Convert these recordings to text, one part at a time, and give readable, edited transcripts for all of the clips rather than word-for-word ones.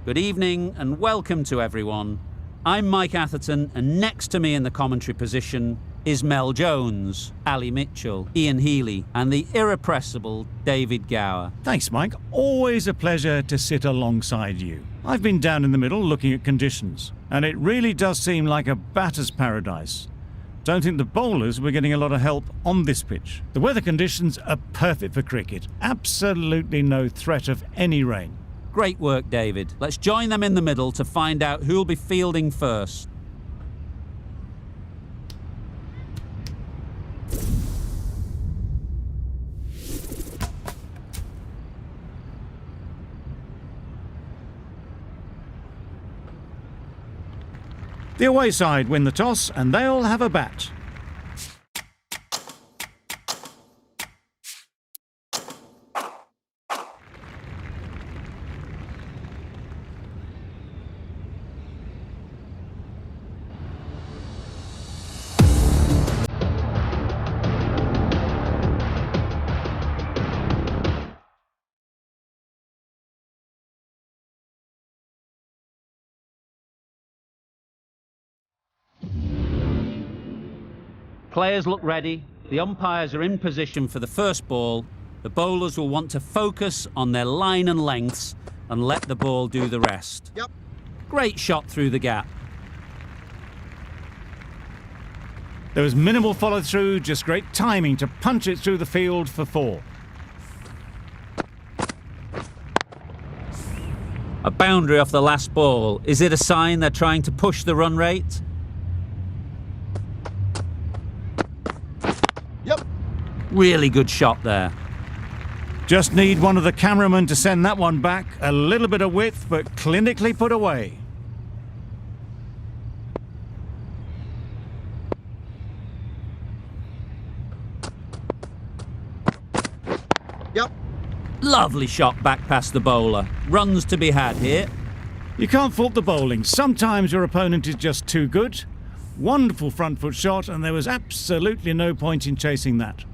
Good evening and welcome to everyone. I'm Mike Atherton, and next to me in the commentary position is Mel Jones, Ali Mitchell, Ian Healy and the irrepressible David Gower. Thanks, Mike. Always a pleasure to sit alongside you. I've been down in the middle looking at conditions, and it really does seem like a batter's paradise. Don't think the bowlers were getting a lot of help on this pitch. The weather conditions are perfect for cricket. Absolutely no threat of any rain. Great work, David. Let's join them in the middle to find out who'll be fielding first. The away side win the toss and they'll have a bat. Players look ready, the umpires are in position for the first ball. The bowlers will want to focus on their line and lengths and let the ball do the rest. Yep. Great shot through the gap. There was minimal follow through, just great timing to punch it through the field for 4. A boundary off the last ball. Is it a sign they're trying to push the run rate? Yep. Really good shot there. Just need one of the cameramen to send that one back. A little bit of width, but clinically put away. Yep. Lovely shot back past the bowler. Runs to be had here. You can't fault the bowling. Sometimes your opponent is just too good. Wonderful front foot shot, and there was absolutely no point in chasing that.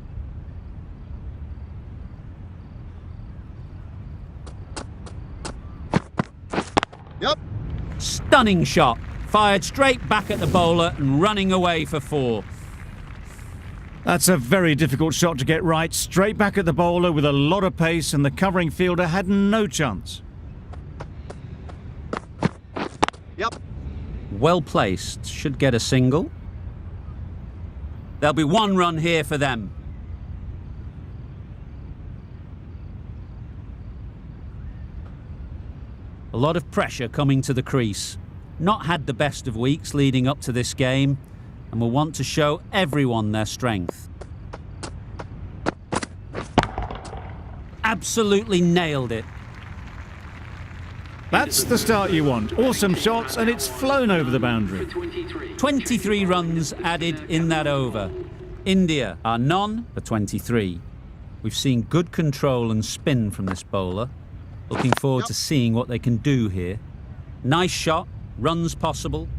Yep. Stunning shot. Fired straight back at the bowler and running away for 4. That's a very difficult shot to get right. Straight back at the bowler with a lot of pace, and the covering fielder had no chance. Yep. Well placed. Should get a single. There'll be 1 run here for them. A lot of pressure coming to the crease. Not had the best of weeks leading up to this game, and will want to show everyone their strength. Absolutely nailed it. That's the start you want. Awesome shots, and it's flown over the boundary. 23 runs added in that over. India are none for 23. We've seen good control and spin from this bowler. Looking forward to seeing what they can do here. Nice shot, runs possible.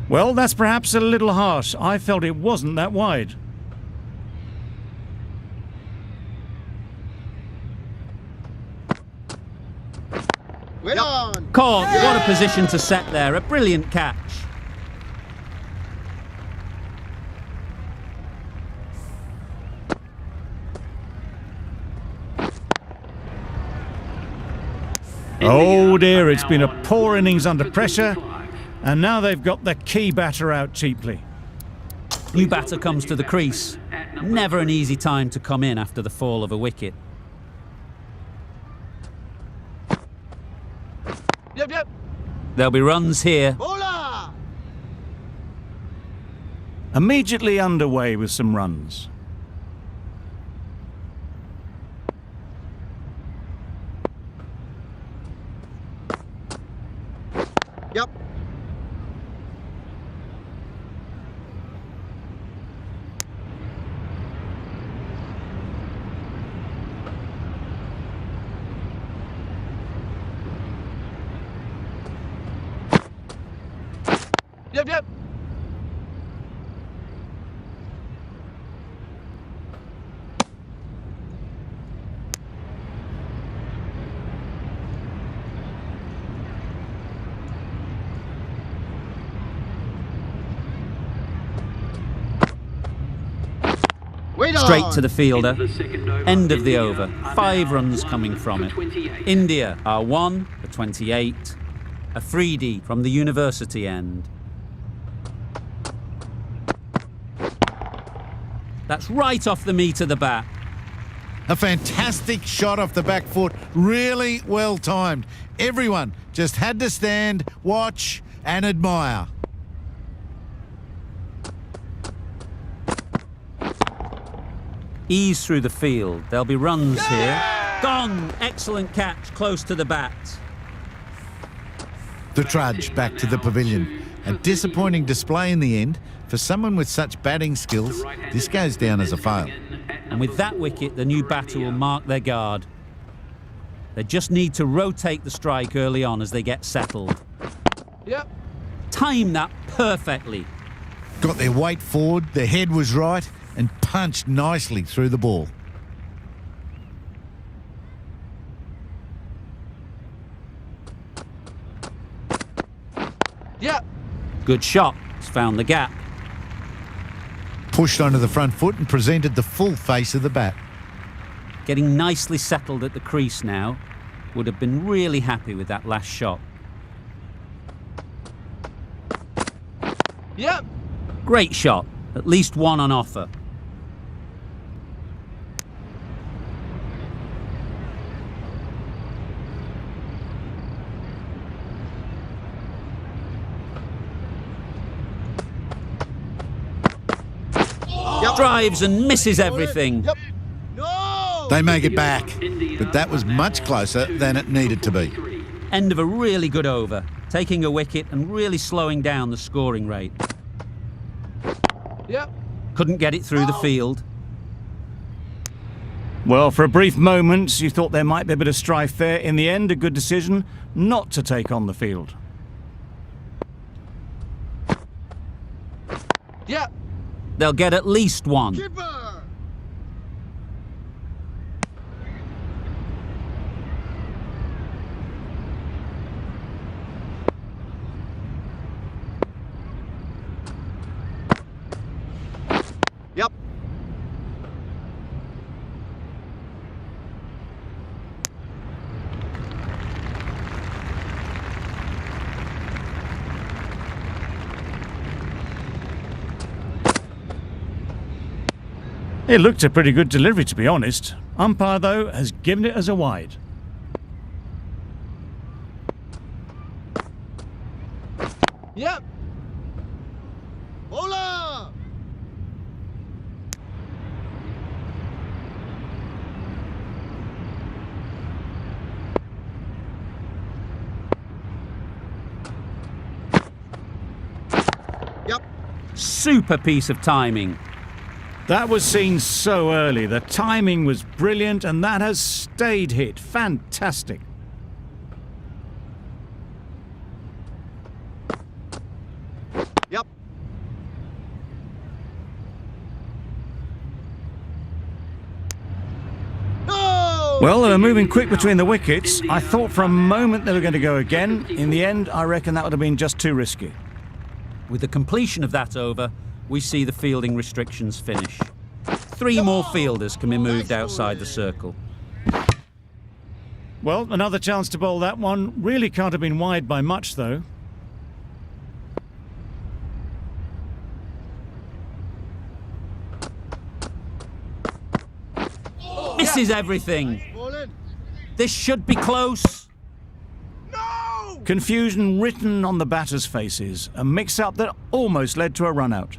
Well, that's perhaps a little harsh. I felt it wasn't that wide. Wait on. Caught. What a position to set there. A brilliant catch. Oh dear, it's been a poor innings under pressure, and now they've got the key batter out cheaply. New batter comes to the crease. Never an easy time to come in after the fall of a wicket. Yep, yep. There'll be runs here. Bowler. Immediately underway with some runs. Yep. Yep, yep. Wait on. Straight to the fielder. End of the over. 5 runs coming from it. India are 1 for 28. Afridi from the university end. That's right off the meat of the bat. A fantastic shot off the back foot, really well timed. Everyone just had to stand, watch and admire. Ease through the field. There'll be runs here. Gone! Excellent catch, close to the bat. The trudge back to the pavilion. A disappointing display in the end. For someone with such batting skills, this goes down as a fail. And with that wicket, the new batter will mark their guard. They just need to rotate the strike early on as they get settled. Yep. Time that perfectly. Got their weight forward, their head was right, and punched nicely through the ball. Yep. Good shot. It's found the gap. Pushed onto the front foot and presented the full face of the bat. Getting nicely settled at the crease now. Would have been really happy with that last shot. Yep. Great shot. At least one on offer. Yep. Drives and misses everything. Yep. No. They make it back, but that was much closer than it needed to be. End of a really good over. Taking a wicket and really slowing down the scoring rate. Yep. Couldn't get it through the field. Well, for a brief moment, you thought there might be a bit of strife there. In the end, a good decision not to take on the field. Yep. They'll get at least one. Keeper. Yep. It looked a pretty good delivery, to be honest. Umpire, though, has given it as a wide. Yep. Hola. Yep. Super piece of timing. That was seen so early. The timing was brilliant, and that has stayed hit. Fantastic. Yep. No. Well, they were moving quick between the wickets. I thought for a moment they were going to go again. In the end, I reckon that would have been just too risky. With the completion of that over, we see the fielding restrictions finish. 3 more fielders can be moved outside the circle. Well, another chance to bowl that one. Really can't have been wide by much, though. Misses everything. Ball in. This should be close. No. Confusion written on the batters' faces. A mix-up that almost led to a run-out.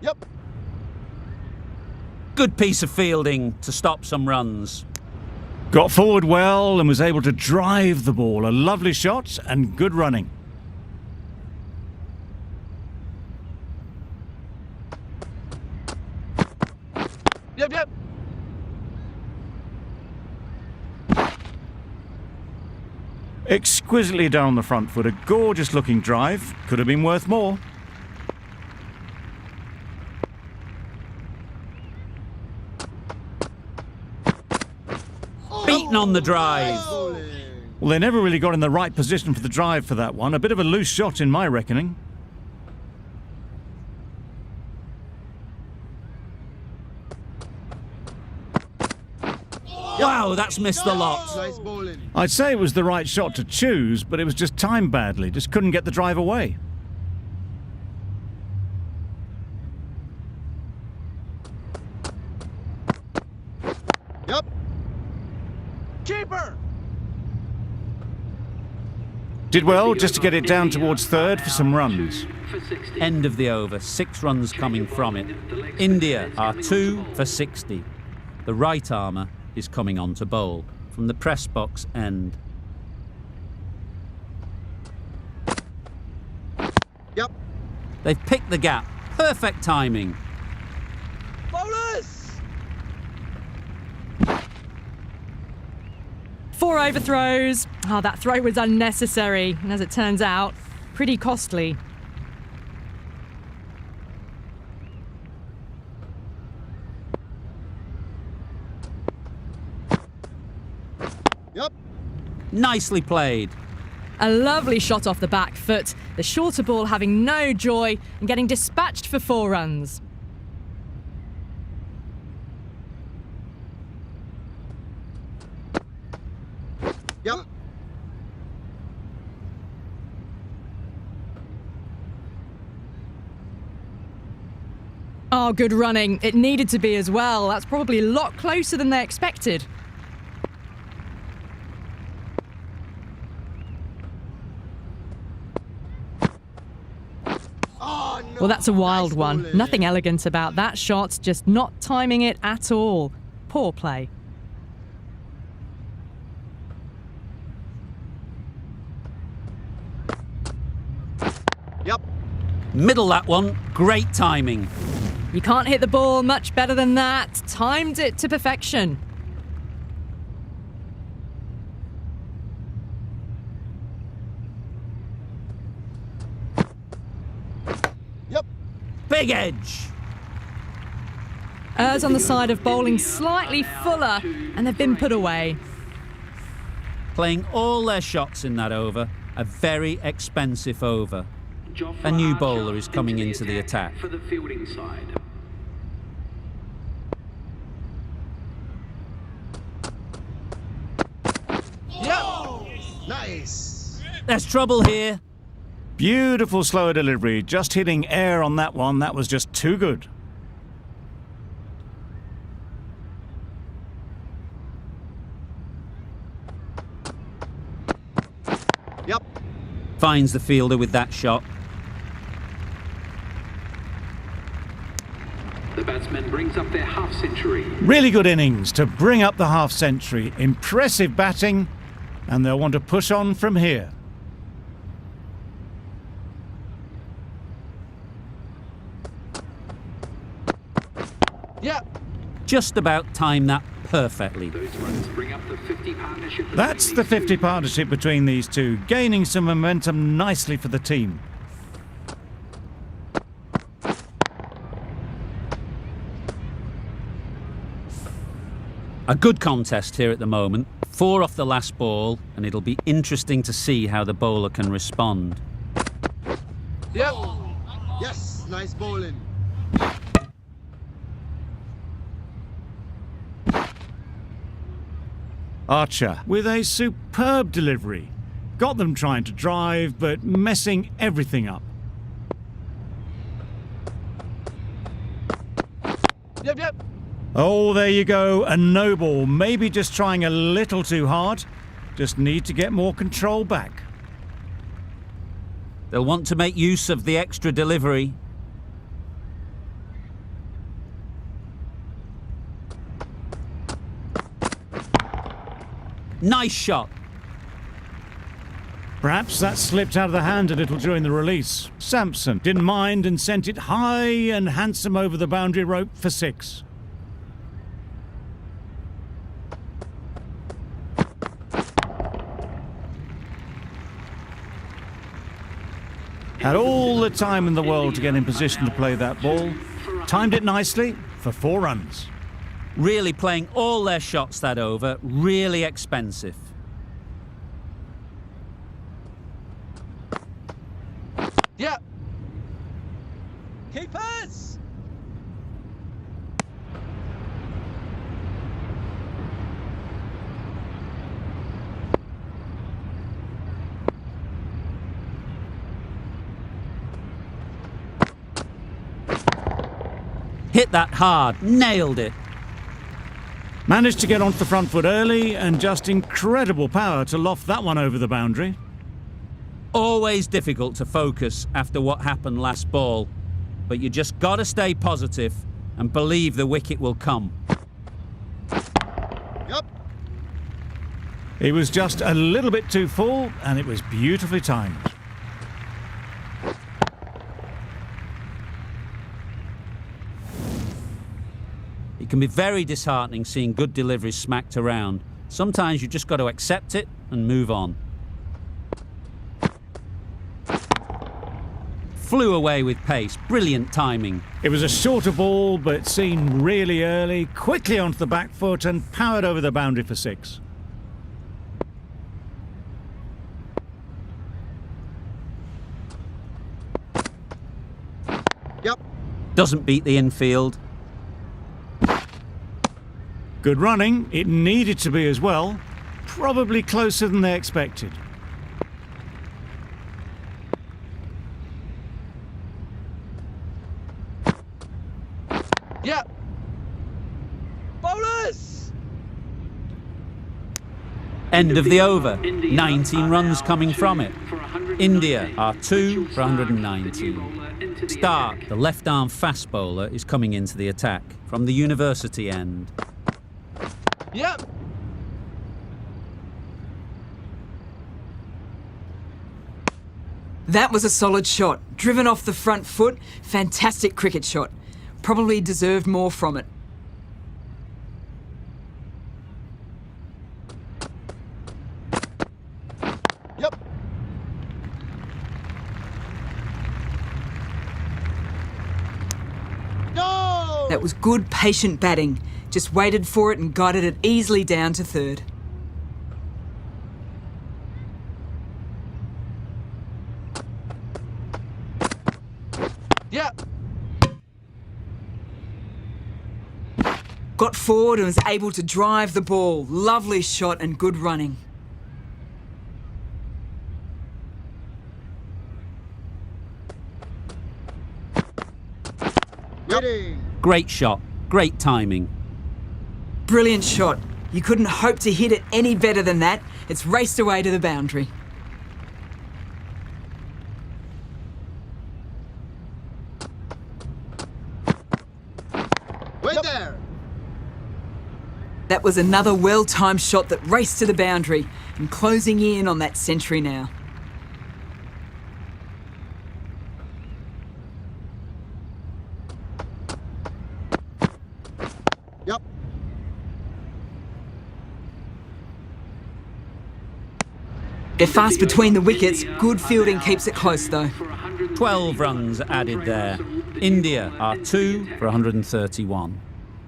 Yep. Good piece of fielding to stop some runs. Got forward well and was able to drive the ball. A lovely shot and good running. Yep, yep. exquisitely done on the front foot. A gorgeous looking drive. Could have been worth more. Beaten on the drive. Well, they never really got in the right position for the drive for that one. A bit of a loose shot in my reckoning. Wow, that's missed the lot. Nice bowling. I'd say it was the right shot to choose, but it was just timed badly. Just couldn't get the drive away. Yep. Keeper. Did well just to get it down towards third for some runs. End of the over, 6 runs coming from it. India are 2 for 60. The right armour is coming on to bowl from the press box end. Yep. They've picked the gap. Perfect timing. Bowlers. 4 overthrows. Oh, that throw was unnecessary, and as it turns out, pretty costly. Yep. Nicely played. A lovely shot off the back foot, the shorter ball having no joy and getting dispatched for 4 runs. Yep. Oh, good running. It needed to be as well. That's probably a lot closer than they expected. Oh, no. Well, that's a wild Nice one. bowling. Nothing elegant about that shot, just not timing it at all. Poor play. Yep. Middle that one. Great timing. You can't hit the ball much better than that. Timed it to perfection. Yep. Big edge. Errs on the side of bowling slightly fuller, and they've been put away. Playing all their shots in that over. A very expensive over. A new bowler is coming into the attack. For the fielding side. Yep. Nice. There's trouble here. Beautiful slower delivery. Just hitting air on that one. That was just too good. Yep. Finds the fielder with that shot. The batsman brings up their half-century. Really good innings to bring up the half-century. Impressive batting, and they'll want to push on from here. Yep. Just about timed that perfectly. Those runs bring up the 50 partnership. That's the 50 partnership between these two, gaining some momentum nicely for the team. A good contest here at the moment. 4 off the last ball, and it'll be interesting to see how the bowler can respond. Yep. Yes. Nice bowling. Archer with a superb delivery. Got them trying to drive, but messing everything up. Yep. Yep. Oh, there you go, a no ball. Maybe just trying a little too hard. Just need to get more control back. They'll want to make use of the extra delivery. Nice shot. Perhaps that slipped out of the hand a little during the release. Sampson didn't mind and sent it high and handsome over the boundary rope for 6. Had all the time in the world to get in position to play that ball. Timed it nicely for 4 runs. Really playing all their shots that over, really expensive. Yeah. Keepers. Hit that hard, nailed it. Managed to get onto the front foot early and just incredible power to loft that one over the boundary. Always difficult to focus after what happened last ball, but you just got to stay positive and believe the wicket will come. Yep. It was just a little bit too full and it was beautifully timed. It can be very disheartening seeing good deliveries smacked around. Sometimes you just got to accept it and move on. Flew away with pace, brilliant timing. It was a shorter ball, but seen really early, quickly onto the back foot and powered over the boundary for 6. Yep. Doesn't beat the infield. Good running, it needed to be as well. Probably closer than they expected. Yeah. Bowlers. End of the over. 19 runs coming from it. India are 2 for 119. Stark, the left-arm fast bowler, is coming into the attack from the university end. Yep. That was a solid shot. Driven off the front foot. Fantastic cricket shot. Probably deserved more from it. Yep. No. That was good, patient batting. Just waited for it and guided it easily down to 3rd. Yep. Got forward and was able to drive the ball. Lovely shot and good running. Ready. Great shot, great timing. Brilliant shot. You couldn't hope to hit it any better than that. It's raced away to the boundary. Wait there. That was another well-timed shot that raced to the boundary and closing in on that century now. Yep. They're fast between the wickets. Good fielding keeps it close though. 12 runs added there. India are 2 for 131.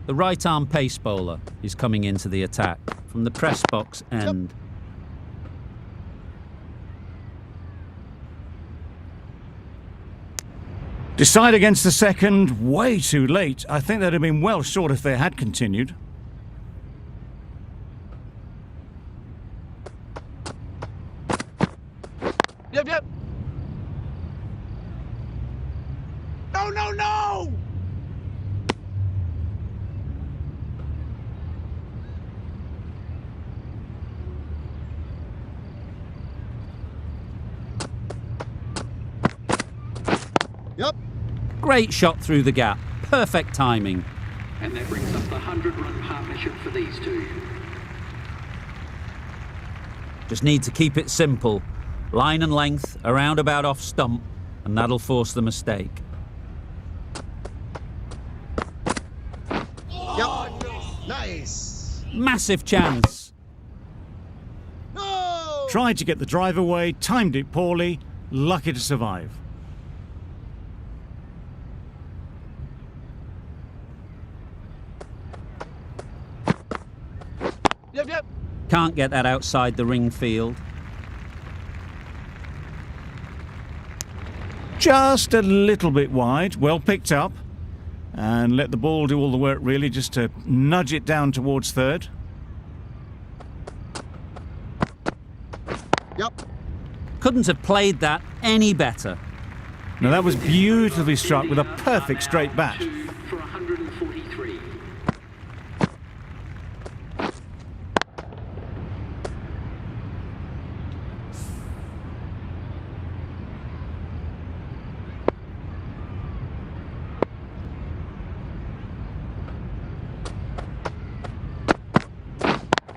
The right-arm pace bowler is coming into the attack from the press box end. Decide against the second, way too late. I think they'd have been well short if they had continued. Yep, yep. No, no, no! Yep. Great shot through the gap. Perfect timing. And that brings up the 100-run partnership for these two. Just need to keep it simple. Line and length, around about off stump, and that'll force the mistake. Yep. Nice. Massive chance. No! Tried to get the drive away, timed it poorly, lucky to survive. can't get that outside the ring field. Just a little bit wide, well picked up. And let the ball do all the work really, just to nudge it down towards third. Yep. Couldn't have played that any better. Now that was beautifully struck with a perfect straight bat. For 143.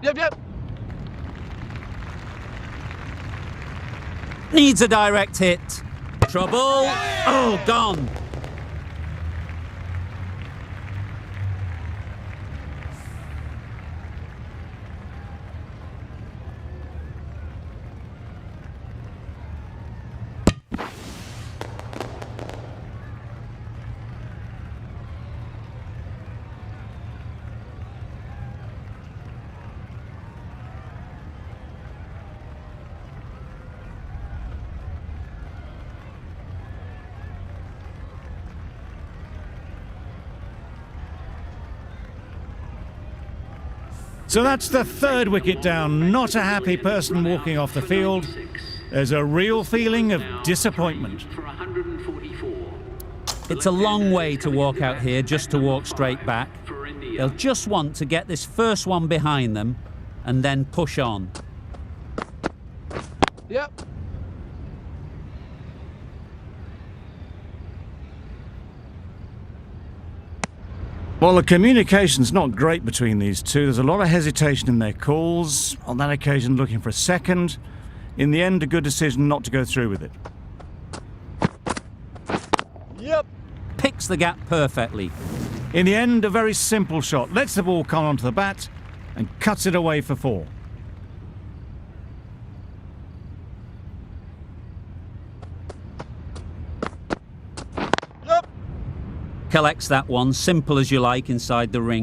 Yep. Needs a direct hit. Trouble. Oh, gone. So that's the third wicket down. Not a happy person walking off the field. There's a real feeling of disappointment. For 144. It's a long way to walk out here just to walk straight back. For India. They'll just want to get this first one behind them and then push on. Yep. Well, the communication's not great between these two. There's a lot of hesitation in their calls. On that occasion, looking for a second. In the end, a good decision not to go through with it. Yep. Picks the gap perfectly. In the end, a very simple shot. Lets the ball come onto the bat and cuts it away for 4. Yep. Collects that one, simple as you like, inside the ring.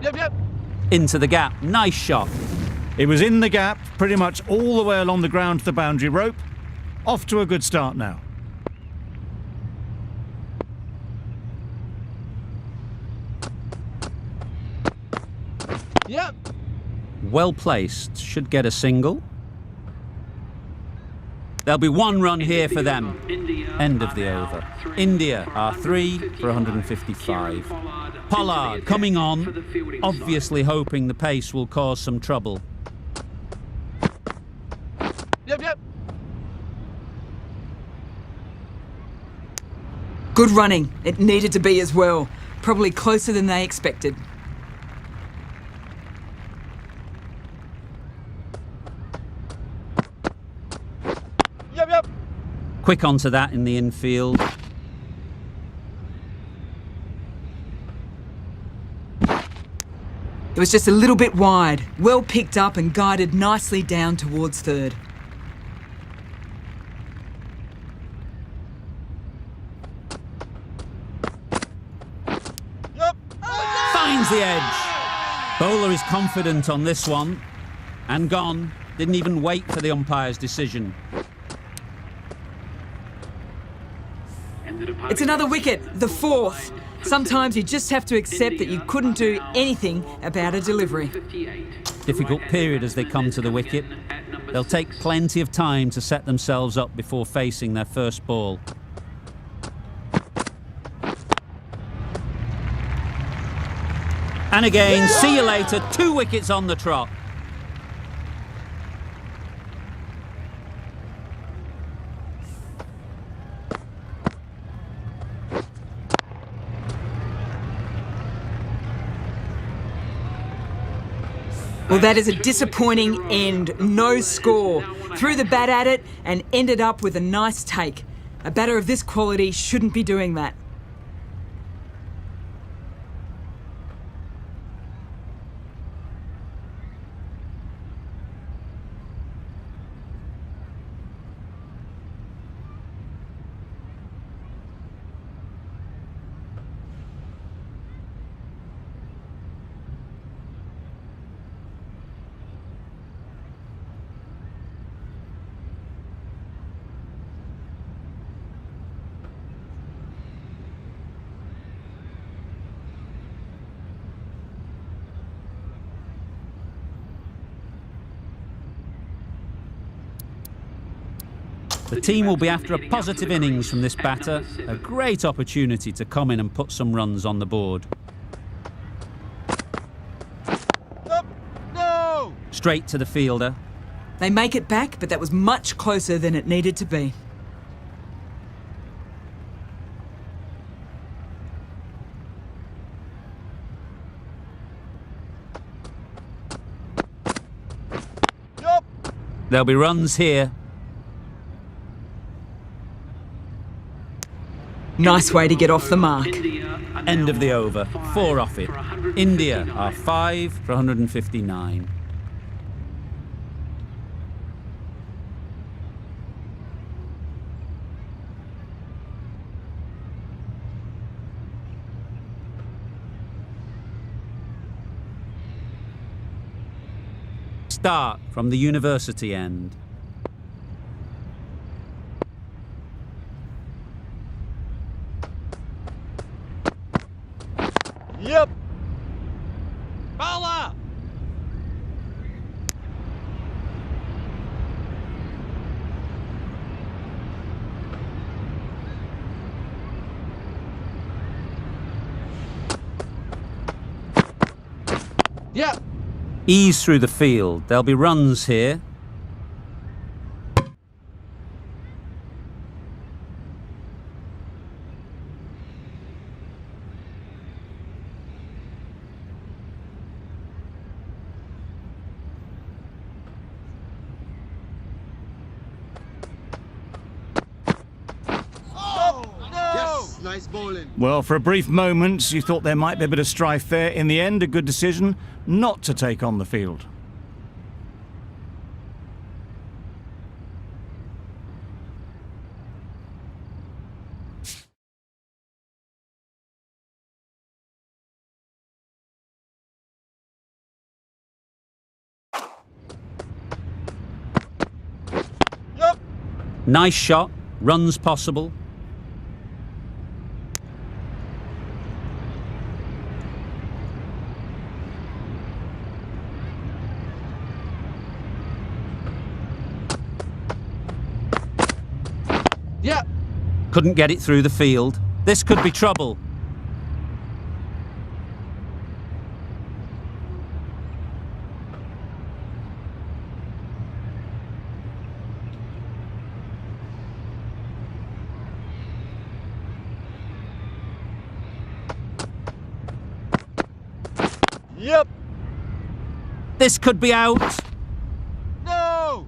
Yep. Into the gap. Nice shot. It was in the gap, pretty much all the way along the ground to the boundary rope. Off to a good start now. Yep. Well placed. Should get a single. There'll be 1 run here for them. End of the over. India are 3 for 155. Pollard coming on, obviously hoping the pace will cause some trouble. Yep. Good running. It needed to be as well. Probably closer than they expected. Yep. Quick onto that in the infield. It was just a little bit wide. Well picked up and guided nicely down towards third. Yep. Finds the edge. Bowler is confident on this one. And gone. Didn't even wait for the umpire's decision. It's another wicket, the 4th. Sometimes you just have to accept that you couldn't do anything about a delivery. Difficult period as they come to the wicket. They'll take plenty of time to set themselves up before facing their first ball. And again, see you later, 2 wickets on the trot. Well, that is a disappointing end. No score. Threw the bat at it and ended up with a nice take. A batter of this quality shouldn't be doing that. The team will be after a positive innings from this batter, a great opportunity to come in and put some runs on the board. Up. No. Straight to the fielder. They make it back, but that was much closer than it needed to be. Yup. There'll be runs here. Nice way to get off the mark. India are End now of the over. 4 off it. for 159. India are 5 for 159. Start from the university end. Yep. Bowler. Yeah. Ease through the field. There'll be runs here. Yes. Nice bowling. Well, for a brief moment, you thought there might be a bit of strife there. In the end, a good decision not to take on the field. Yup. Nice shot. Runs possible. Yeah. Couldn't get it through the field. This could be trouble. Yep. This could be out. No.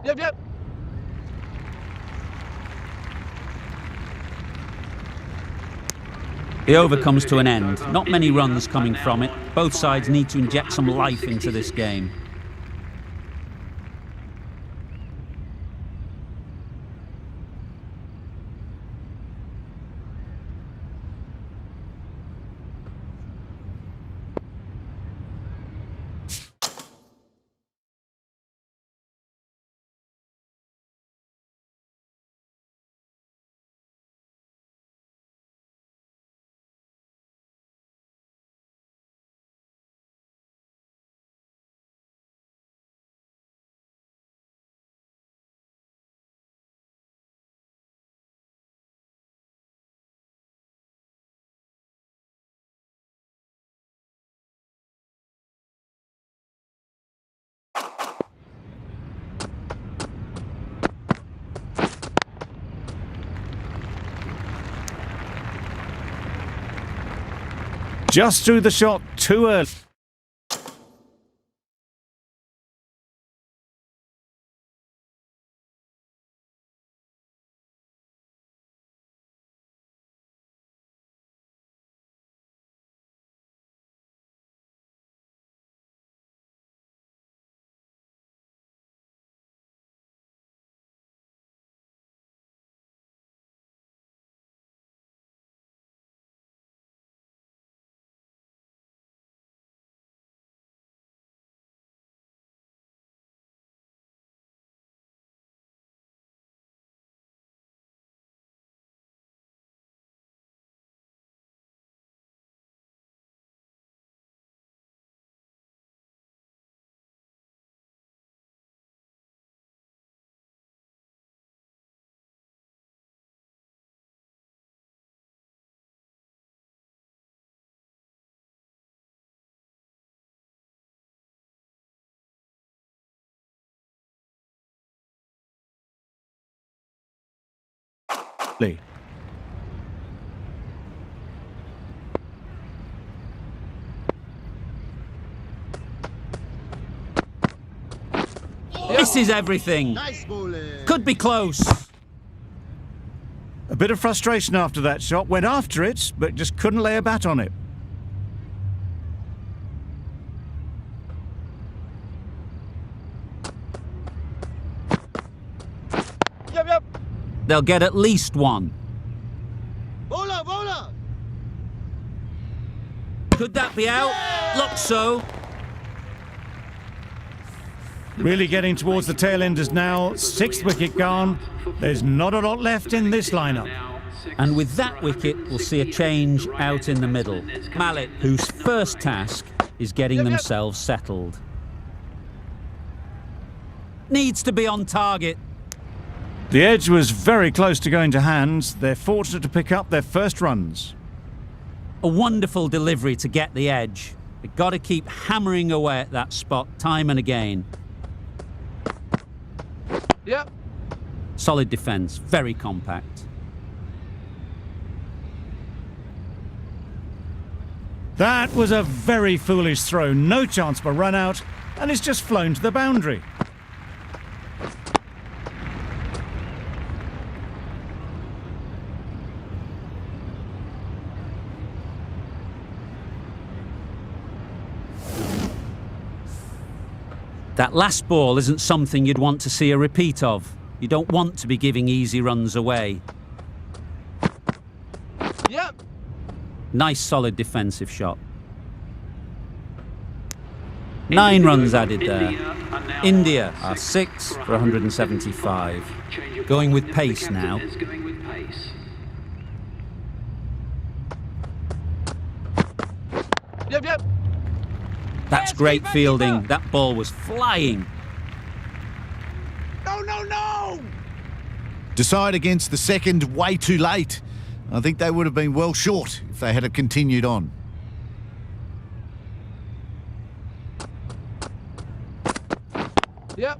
Yep. Yep. The over comes to an end. Not many runs coming from it. Both sides need to inject some life into this game. Just threw the shot too early. Misses everything. Nice bowling. Could be close. A bit of frustration after that shot. Went after it, but just couldn't lay a bat on it. Yep. They'll get at least one. Bowler, bowler. Could that be out? Looks so. Really getting towards the tail enders now. Sixth wicket gone. There's not a lot left in this lineup. And with that wicket, we'll see a change out in the middle. Mallet, whose first task is getting themselves settled. Needs to be on target. The edge was very close to going to hands. They're fortunate to pick up their first runs. A wonderful delivery to get the edge. They've got to keep hammering away at that spot time and again. Yep. Solid defence, very compact. That was a very foolish throw. No chance for run out, and it's just flown to the boundary. That last ball isn't something you'd want to see a repeat of. You don't want to be giving easy runs away. Yep. Nice solid defensive shot. 9 runs added there. India are 6 for 175. Going with pace now. Yep. That's great fielding. That ball was flying. No. Decide against the second way too late. I think they would have been well short if they had continued on. Yep.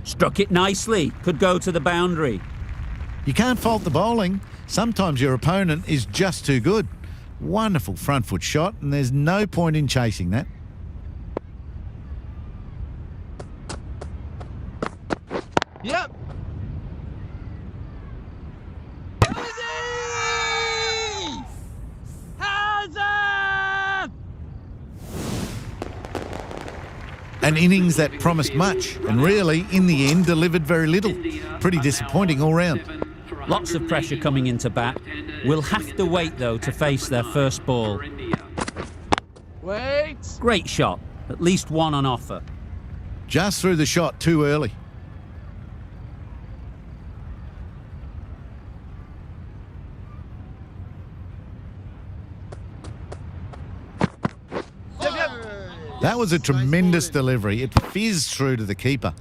Struck it nicely. Could go to the boundary. You can't fault the bowling. Sometimes your opponent is just too good. Wonderful front foot shot, and there's no point in chasing that. Yep. An innings that promised much and really, in the end, delivered very little. Pretty disappointing all round. Lots of pressure coming into bat. We'll have to wait, though, to face their first ball. Wait. Great shot. At least one on offer. Just threw the shot too early. That was a tremendous delivery. It fizzed through to the keeper.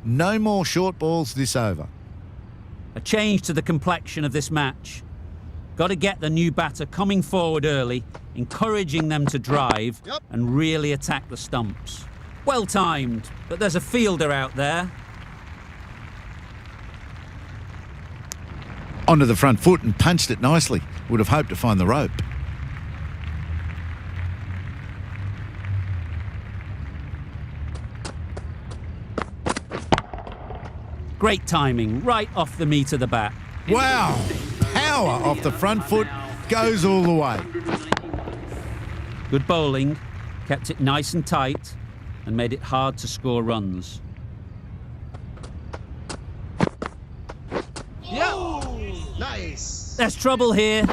No more short balls this over. A change to the complexion of this match. Got to get the new batter coming forward early, encouraging them to drive and really attack the stumps. Well timed, but there's a fielder out there. Onto the front foot and punched it nicely. Would have hoped to find the rope. Great timing, right off the meat of the bat. Wow! Power off the front foot, goes all the way. Good bowling, kept it nice and tight, and made it hard to score runs. Yep. Nice. There's trouble here.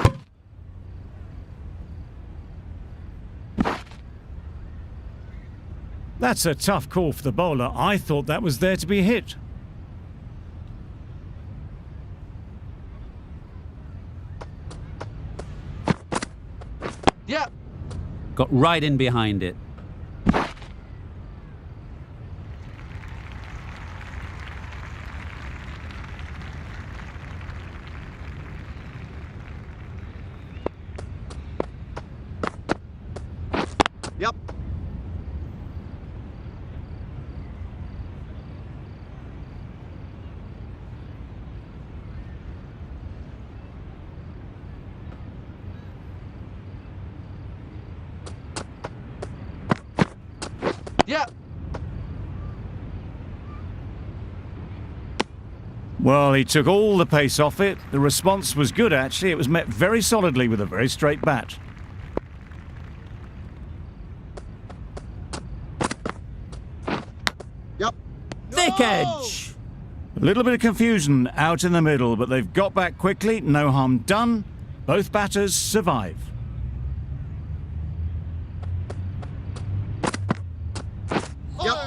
That's a tough call for the bowler. I thought that was there to be hit. Yep. Got right in behind it. Yep. Yep. Well, he took all the pace off it. The response was good, actually. It was met very solidly with a very straight bat. Yep. Thick edge. A little bit of confusion out in the middle, but they've got back quickly. No harm done. Both batters survive.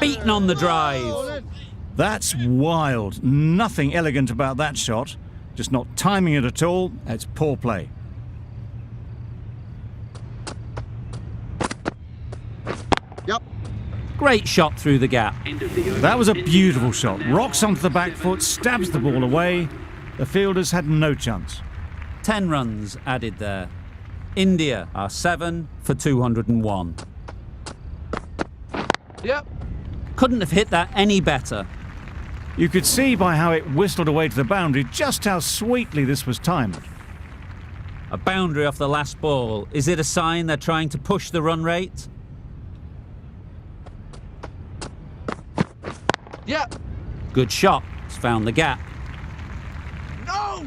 Beaten on the drive. That's wild. Nothing elegant about that shot. Just not timing it at all. It's poor play. Yep. Great shot through the gap. That was a beautiful shot. Rocks onto the back foot, stabs the ball away. The fielders had no chance. 10 runs added there. India are 7 for 201. Yep. Couldn't have hit that any better. You could see by how it whistled away to the boundary just how sweetly this was timed. A boundary off the last ball. Is it a sign they're trying to push the run rate? Yep. Good shot. It's found the gap. No.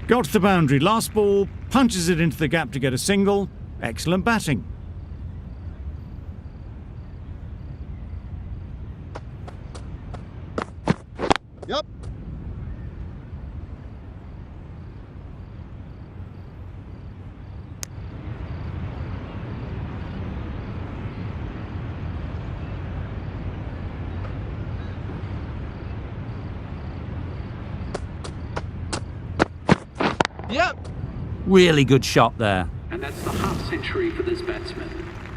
Got to the boundary. Last ball, punches it into the gap to get a single. Excellent batting. Yep. Yep. Really good shot there. And that's the half century for this batsman.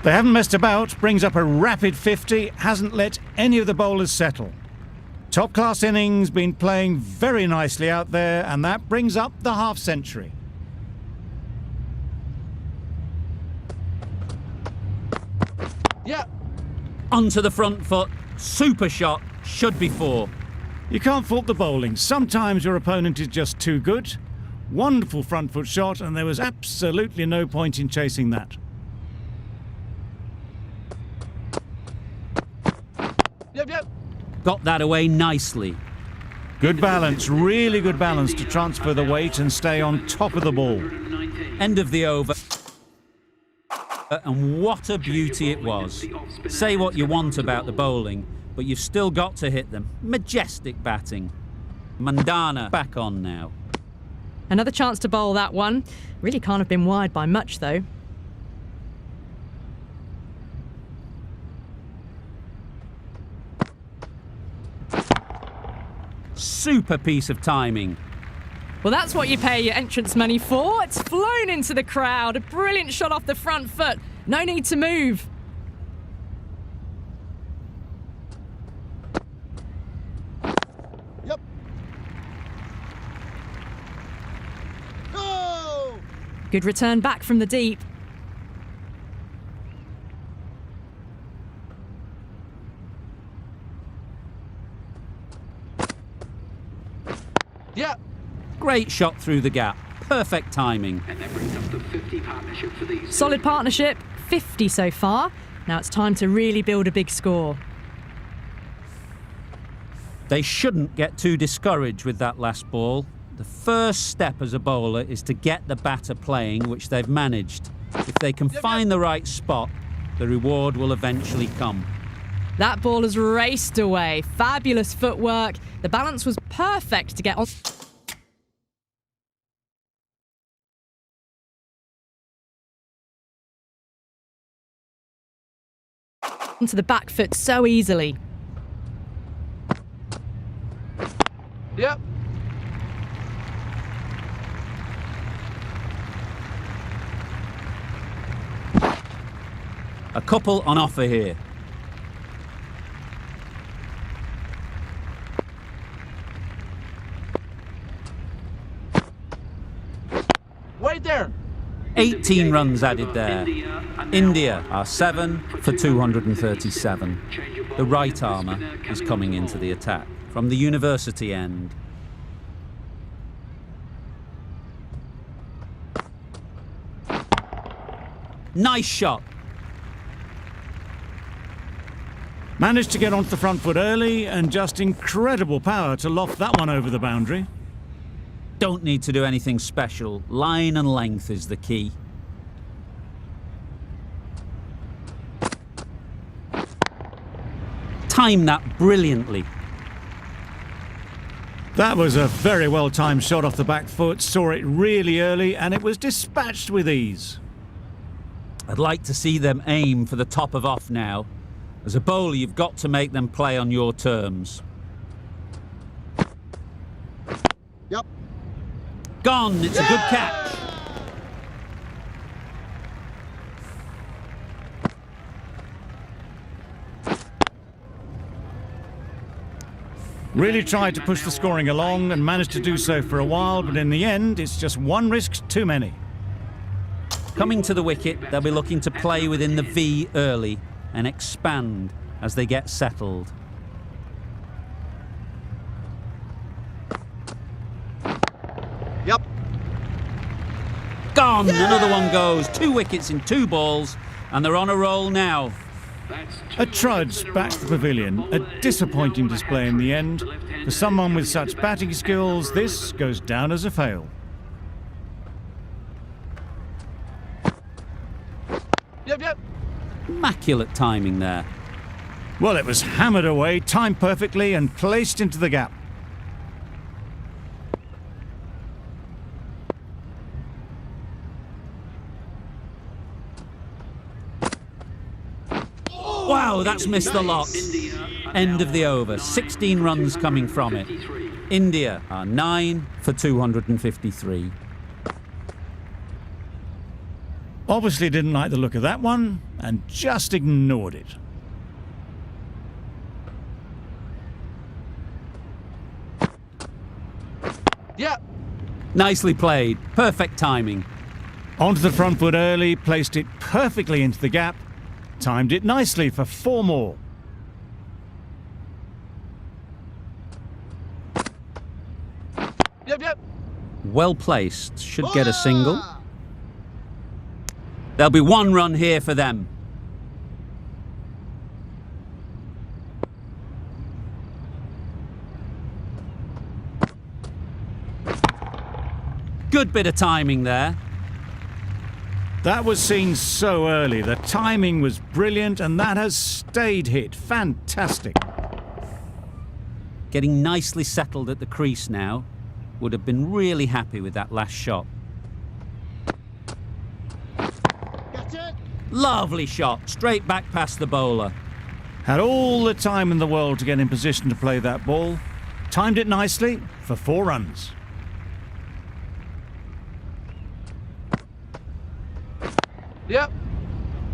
They haven't messed about, brings up a rapid 50, hasn't let any of the bowlers settle. Top-class innings, been playing very nicely out there, and that brings up the half-century. Yep. Onto the front foot. Super shot. Should be 4. You can't fault the bowling. Sometimes your opponent is just too good. Wonderful front foot shot, and there was absolutely no point in chasing that. Yep. Yep. Got that away nicely. Good balance, really good balance to transfer the weight and stay on top of the ball. End of the over. And what a beauty it was. Say what you want about the bowling, but you've still got to hit them. Majestic batting. Mandana back on now. Another chance to bowl that one. Really can't have been wide by much, though. Super piece of timing. Well, that's what you pay your entrance money for. It's flown into the crowd. A brilliant shot off the front foot. No need to move. Yep. Go. Good return back from the deep. Yep. Great shot through the gap. Perfect timing. And that brings up the 50 partnership for these two. Solid partnership. 50 so far. Now it's time to really build a big score. They shouldn't get too discouraged with that last ball. The first step as a bowler is to get the batter playing, which they've managed. If they can find the right spot, the reward will eventually come. That ball has raced away. Fabulous footwork. The balance was perfect to get on. Onto the back foot so easily. Yep. A couple on offer here. Wait there. 18 runs added there. India are 7 for 237. The right armour is coming into the attack from the university end. Nice shot. Managed to get onto the front foot early and just incredible power to loft that one over the boundary. Don't need to do anything special. Line and length is the key. Time that brilliantly. That was a very well-timed shot off the back foot, saw it really early and it was dispatched with ease. I'd like to see them aim for the top of off now. As a bowler, you've got to make them play on your terms. Yep. Gone, it's a good catch. Really tried to push the scoring along and managed to do so for a while, but in the end, it's just one risk too many. Coming to the wicket, they'll be looking to play within the V early and expand as they get settled. Yep. Gone! Another one goes. 2 wickets in 2 balls, and they're on a roll now. A trudge back to the pavilion, a disappointing display in the end. For someone with such batting skills, this goes down as a fail. Yep, yep. Immaculate timing there. Well, it was hammered away, timed perfectly and placed into the gap. Wow, that's missed the lot. End of the over. 16 runs coming from it. India are 9 for 253. Obviously didn't like the look of that one and just ignored it. Yep. Nicely played. Perfect timing. Onto the front foot early, placed it perfectly into the gap, timed it nicely for 4 more. Yep, yep. Well placed. Should get a single. There'll be 1 run here for them. Good bit of timing there. That was seen so early. The timing was brilliant and that has stayed hit. Fantastic. Getting nicely settled at the crease now. Would have been really happy with that last shot. Lovely shot. Straight back past the bowler. Had all the time in the world to get in position to play that ball. Timed it nicely for 4 runs. Yep.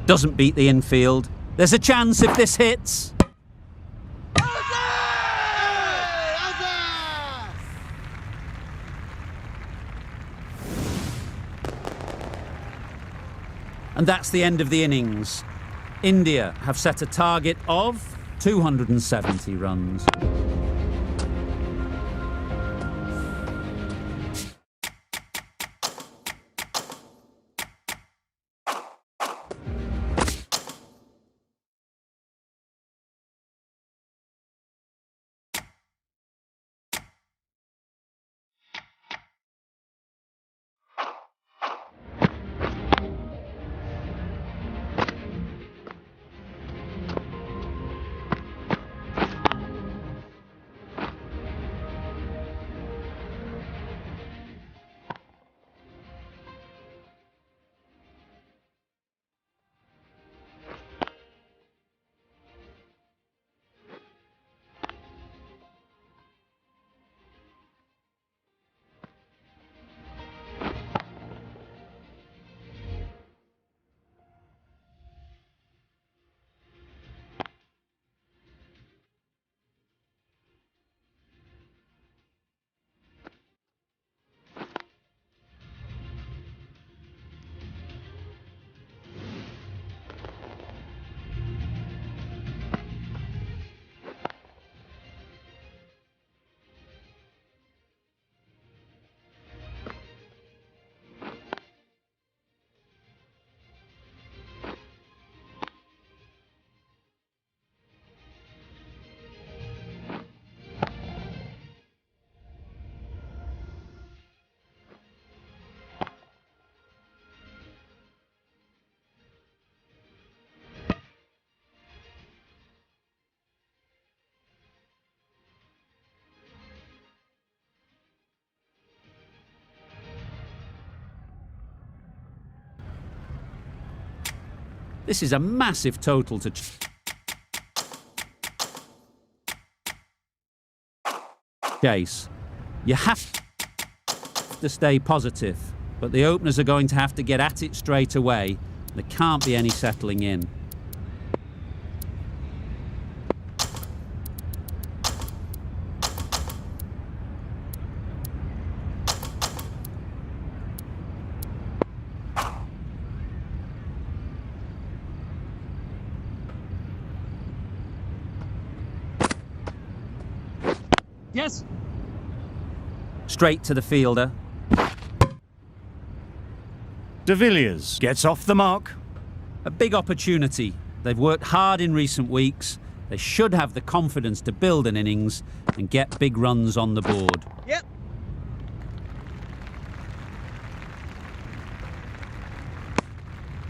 Doesn't beat the infield. There's a chance if this hits. And that's the end of the innings. India have set a target of 270 runs. This is a massive total to chase. You have to stay positive, but the openers are going to have to get at it straight away. There can't be any settling in. Yes. Straight to the fielder. De Villiers gets off the mark. A big opportunity. They've worked hard in recent weeks. They should have the confidence to build an innings and get big runs on the board. Yep.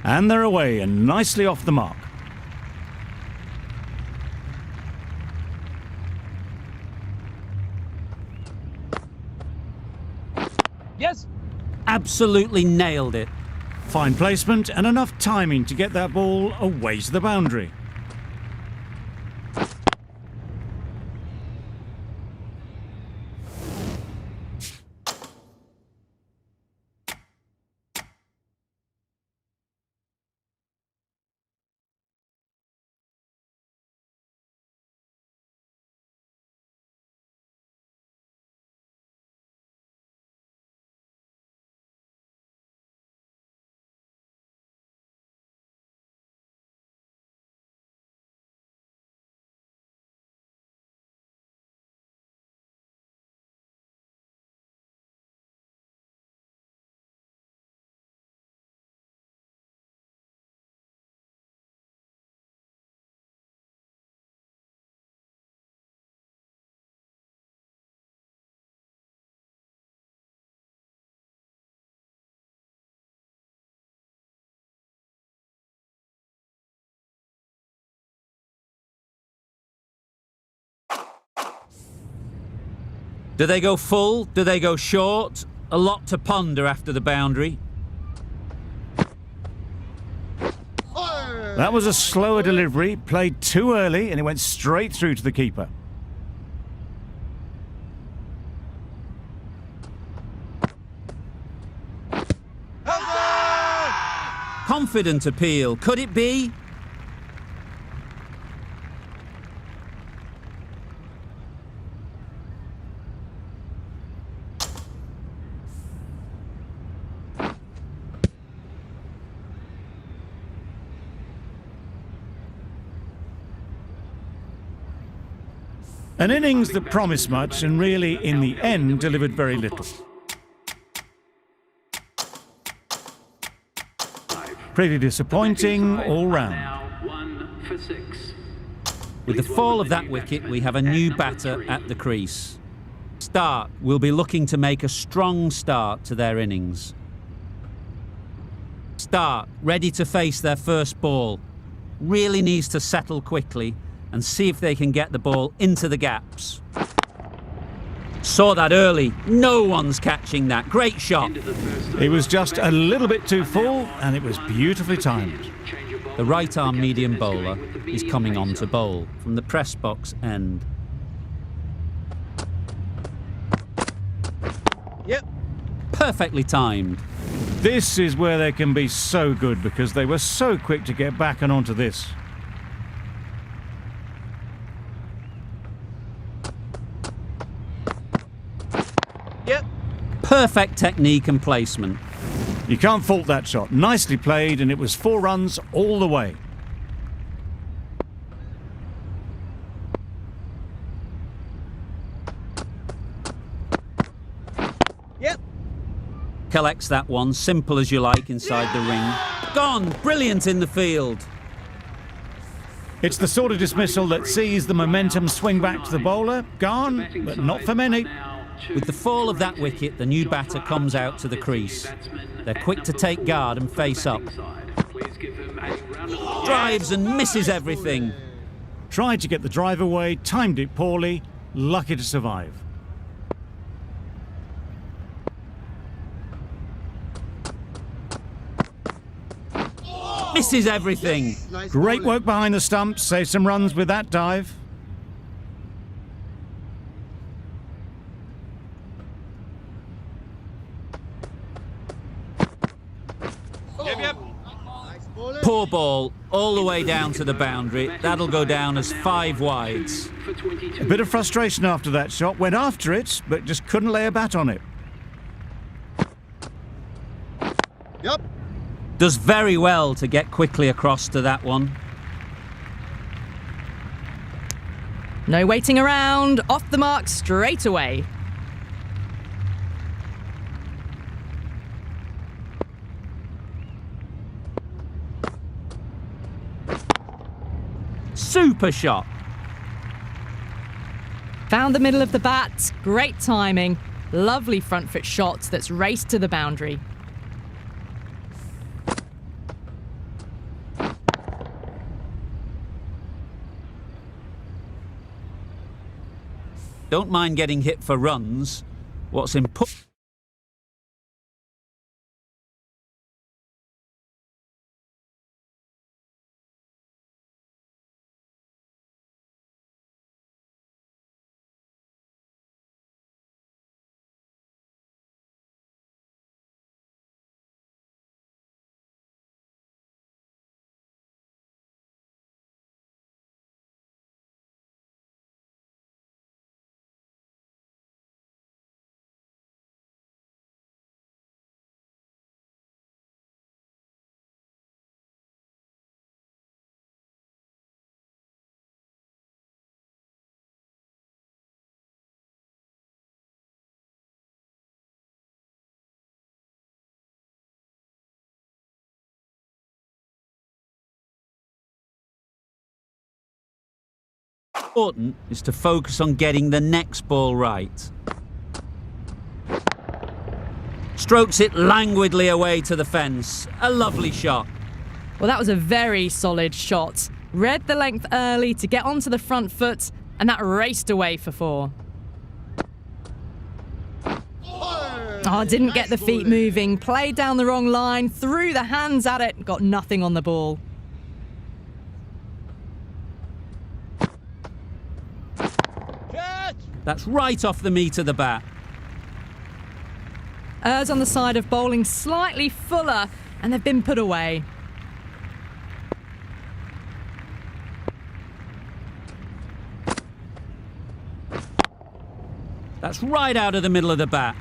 And they're away and nicely off the mark. Yes. Absolutely nailed it. Fine placement and enough timing to get that ball away to the boundary. Do they go full? Do they go short? A lot to ponder after the boundary. That was a slower delivery, played too early, and it went straight through to the keeper. Confident appeal. Could it be? An innings that promised much and really, in the end, delivered very little. Pretty disappointing all round. Now 1 for 6. With the fall of that wicket, we have a new batter at the crease. Stark will be looking to make a strong start to their innings. Stark, ready to face their first ball. Really needs to settle quickly and see if they can get the ball into the gaps. Saw that early. No one's catching that. Great shot. It was just a little bit too full, and it was beautifully timed. The right-arm medium bowler is coming on to bowl from the press box end. Yep. Perfectly timed. This is where they can be so good because they were so quick to get back and onto this. Yep. Perfect technique and placement. You can't fault that shot. Nicely played, and it was 4 runs all the way. Yep. Collects that one, simple as you like, inside the ring. Gone! Brilliant in the field. It's the sort of dismissal that sees the momentum swing back to the bowler. Gone, but not for many. With the fall of that wicket, the new batter comes out to the crease. They're quick to take guard and face up. Drives and misses everything. Tried to get the drive away, timed it poorly, lucky to survive. misses everything. Nice Great bowling. work behind the stumps. Saved some runs with that dive. Nice bowling. Poor ball, all the way down to the boundary. That'll go down as 5 wides. For 22. A bit of frustration after that shot. Went after it, but just couldn't lay a bat on it. Yep. Does very well to get quickly across to that one. No waiting around, off the mark straight away. Super shot. Found the middle of the bat, great timing. Lovely front foot shot that's raced to the boundary. Don't mind getting hit for runs. What's important? Important is to focus on getting the next ball right. Strokes it languidly away to the fence. A lovely shot. Well, that was a very solid shot. Read the length early to get onto the front foot, and that raced away for 4. Oh, didn't get the feet moving. Played down the wrong line, threw the hands at it, got nothing on the ball. Catch. That's right off the meat of the bat. Errs on the side of bowling slightly fuller, and they've been put away. That's right out of the middle of the bat.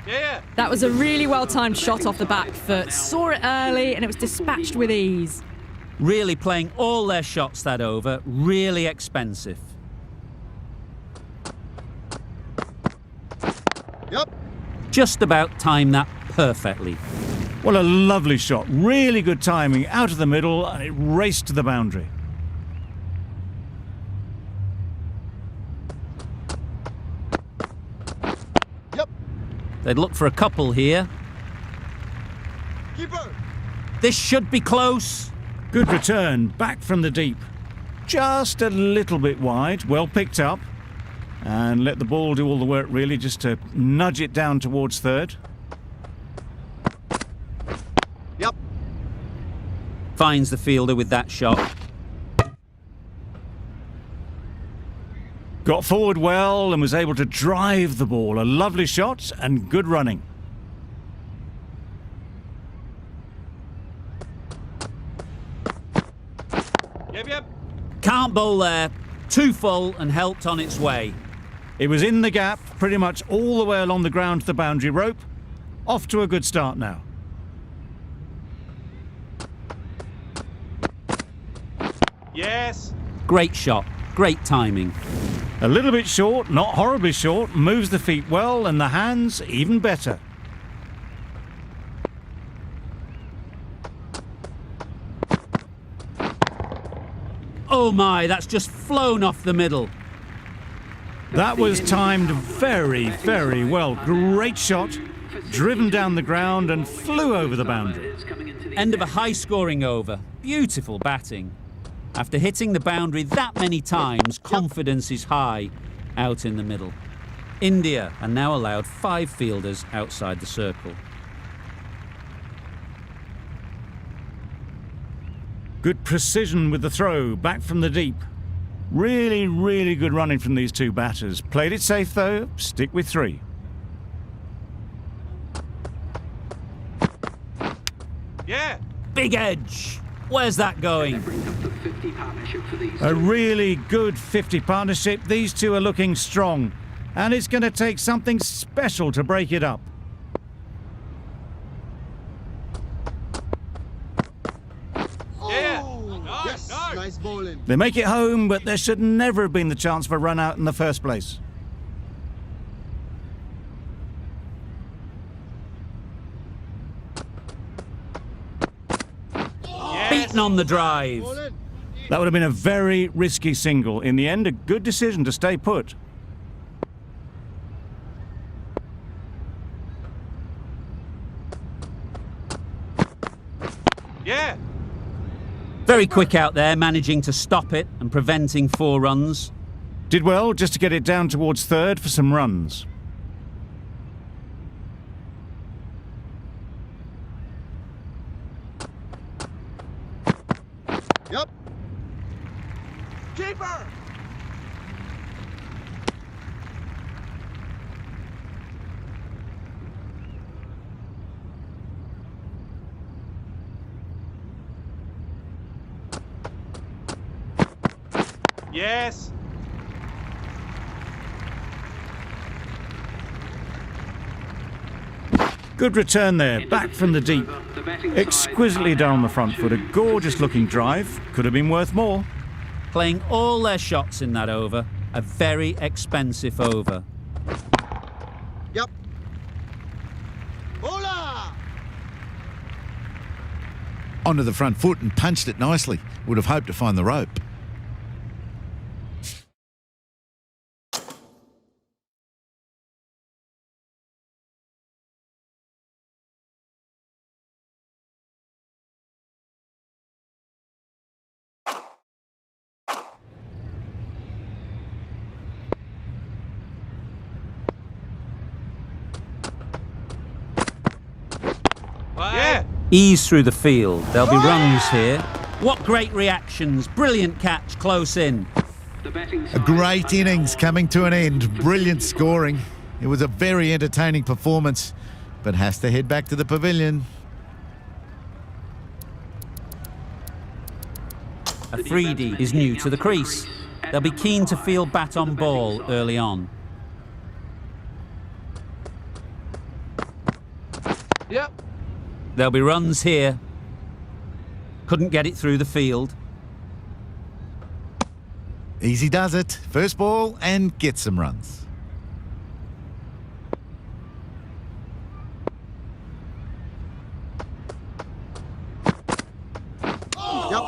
Yeah. That was a really well-timed shot off the back foot. Saw it early, and it was dispatched with ease. Really playing all their shots that over. Really expensive. Yep. Just about timed that perfectly. Well, a lovely shot. Really good timing. Out of the middle, and it raced to the boundary. Yep. They'd look for a couple here. Keeper. This should be close. Good return, back from the deep. Just a little bit wide, well picked up. And let the ball do all the work, really, just to nudge it down towards third. Yep. Finds the fielder with that shot. Got forward well and was able to drive the ball. A lovely shot and good running. Yep. Can't bowl there. Too full and helped on its way. It was in the gap, pretty much all the way along the ground to the boundary rope. Off to a good start now. Yes. Great shot. Great timing. A little bit short, not horribly short, moves the feet well and the hands even better. Oh my, that's just flown off the middle. That was timed very, very well. Great shot, driven down the ground and flew over the boundary. End of a high-scoring over. Beautiful batting. After hitting the boundary that many times, confidence is high out in the middle. India are now allowed 5 fielders outside the circle. Good precision with the throw, back from the deep. Really, really good running from these two batters. Played it safe though, stick with 3. Yeah. Big edge. Where's that going? Bring up the 50 partnership for these A two. really good 50 partnership. These two are looking strong. And it's going to take something special to break it up. Yeah. Nice. Nice. Nice bowling. They make it home, but there should never have been the chance for a run out in the first place. Beaten on the drive. Bowling. That would have been a very risky single. In the end, a good decision to stay put. Yeah. Very quick out there, managing to stop it and preventing 4 runs. Did well just to get it down towards third for some runs. Yep. Keeper. Yes. Good return there, back from the deep. The batting side Exquisitely done on the front foot. A gorgeous looking drive. Could have been worth more. Playing all their shots in that over. A very expensive over. Yep. Bowler. Onto the front foot and punched it nicely. Would have hoped to find the rope. Yeah. Ease through the field. There'll be runs here. What great reactions. Brilliant catch close in. The batting A side great are innings coming to an end. Brilliant scoring. It was a very entertaining performance, but has to head back to the pavilion. Afridi is new to the crease. They'll be keen to field bat on ball early on. Yep. There'll be runs here. Couldn't get it through the field. Easy does it. First ball and get some runs. Yep.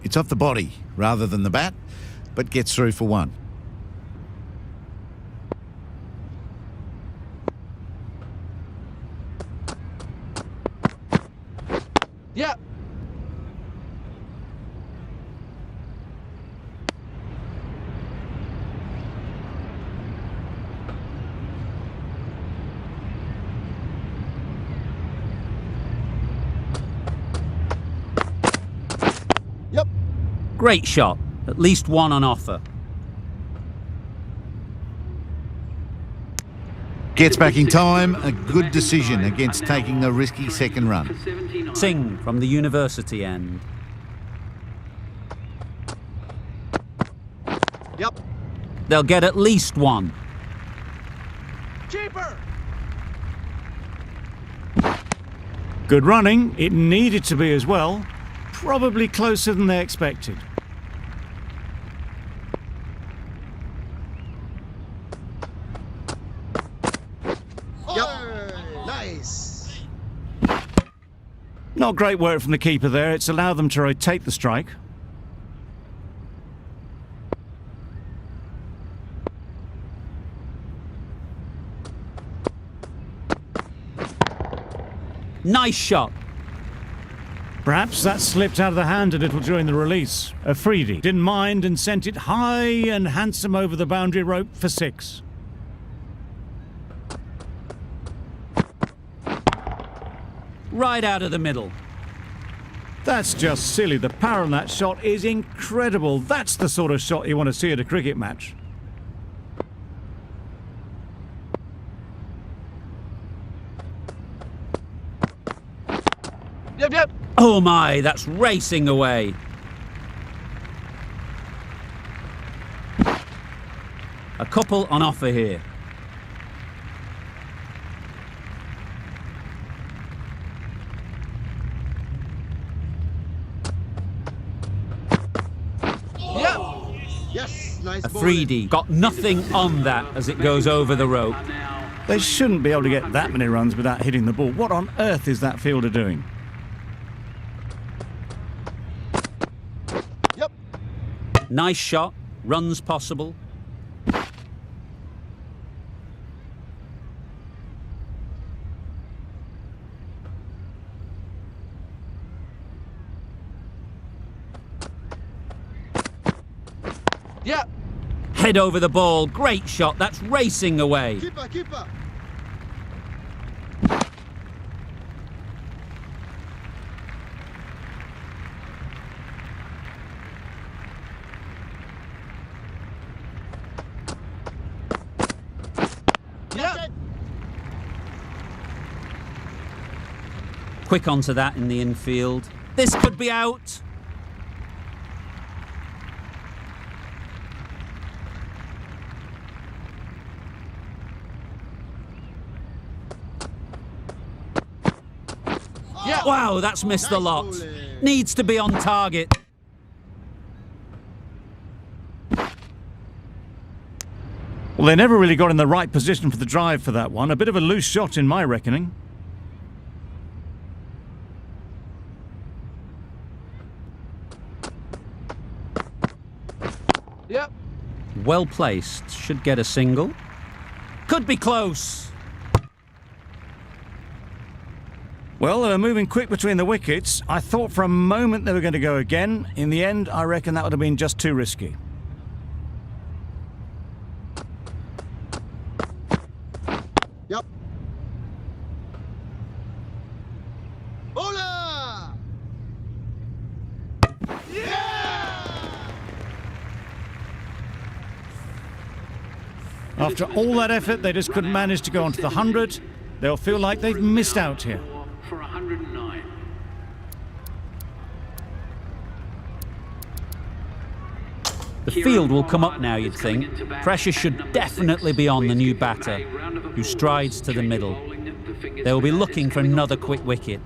It's off the body rather than the bat, but gets through for 1. Yep. Yep. Great shot. At least 1 on offer. Gets back in time. A good decision against taking a risky second for run. 79. Singh from the university end. Yep. They'll get at least 1. Keeper. Good running. It needed to be as well. Probably closer than they expected. Yep. Nice. Not great work from the keeper there. It's allowed them to rotate the strike. Nice shot. Perhaps that slipped out of the hand a little during the release. Afridi didn't mind and sent it high and handsome over the boundary rope for 6. right out of the middle. That's just silly. The power on that shot is incredible. That's the sort of shot you want to see at a cricket match. Yep, yep. Oh my, that's racing away. A couple on offer here. Yep. Yes, nice A ball. 3D. Got nothing on that as it goes over the rope. They shouldn't be able to get that many runs without hitting the ball. What on earth is that fielder doing? Yep. Nice shot. Runs possible. Yep. Head over the ball. Great shot. That's racing away. Keeper, keeper. Yep. Quick onto that in the infield. This could be out. Yep. Wow, that's missed the Nice lot. bowling. Needs to be on target. Well, they never really got in the right position for the drive for that one. A bit of a loose shot in my reckoning. Yep. Well placed. Should get a single. Could be close. Well, they were moving quick between the wickets. I thought for a moment they were going to go again. In the end, I reckon that would have been just too risky. Yep. Bowler! After all that effort, they just couldn't manage to go onto the 100. They'll feel like they've missed out here. For 109. The field will come up now, you'd think. Pressure should definitely be on the new batter, who strides to the middle. They will be looking for another quick wicket.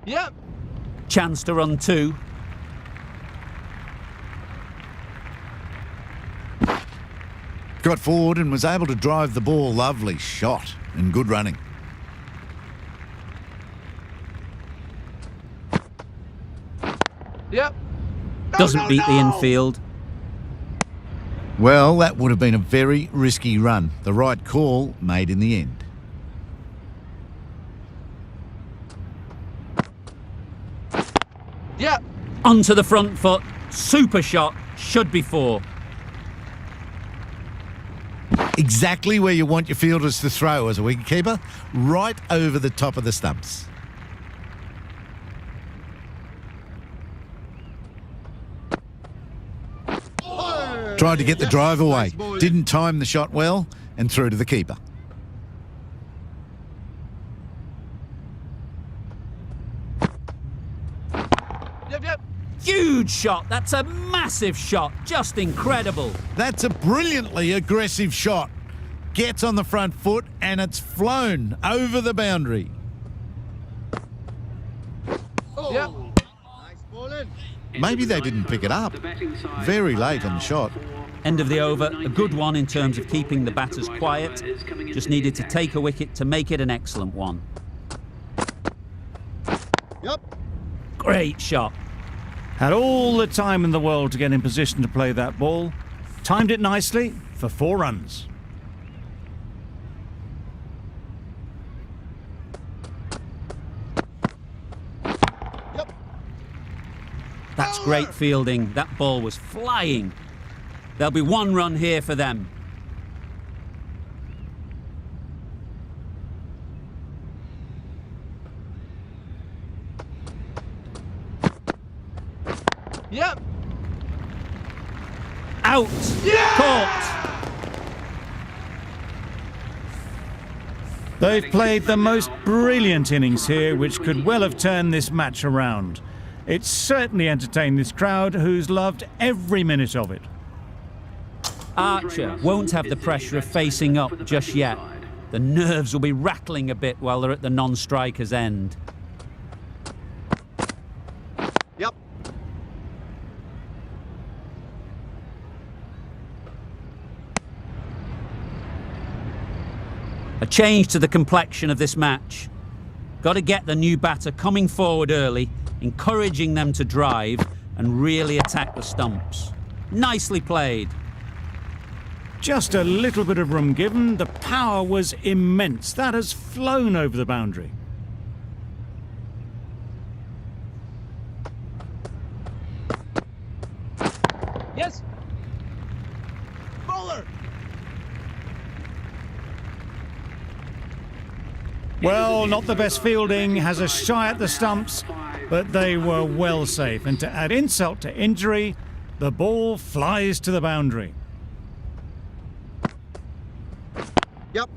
Yep. Chance to run two. Got forward and was able to drive the ball. Lovely shot and good running. Yep. Doesn't beat the infield. Well, that would have been a very risky run. The right call made in the end. Yep. Onto the front foot. Super shot. Should be four. Exactly where you want your fielders to throw as a wicketkeeper, right over the top of the stumps. Tried to get the Yes, drive away. nice bowling. Didn't time the shot well and threw to the keeper. Yep, yep. Huge shot. That's a massive shot. Just incredible. That's a brilliantly aggressive shot. Gets on the front foot and it's flown over the boundary. Yep. Nice bowling. Maybe they didn't pick it up. Very late on the shot. End of the over. A good one in terms of keeping the batters quiet. Just needed to take a wicket to make it an excellent one. Yep. Great shot. Had all the time in the world to get in position to play that ball. Timed it nicely for 4 runs. Yep. That's great fielding. That ball was flying. There'll be 1 run here for them. Yep. Out. Caught. They've played the most brilliant innings here, which could well have turned this match around. It's certainly entertained this crowd, who's loved every minute of it. Archer won't have the pressure of facing up just yet. The nerves will be rattling a bit while they're at the non-striker's end. Yep. A change to the complexion of this match. Got to get the new batter coming forward early, encouraging them to drive and really attack the stumps. Nicely played. Just a little bit of room given, the power was immense. That has flown over the boundary. Yes. Bowler. Well, not the best fielding, has a shy at the stumps, but they were well safe. And to add insult to injury, the ball flies to the boundary. Yep.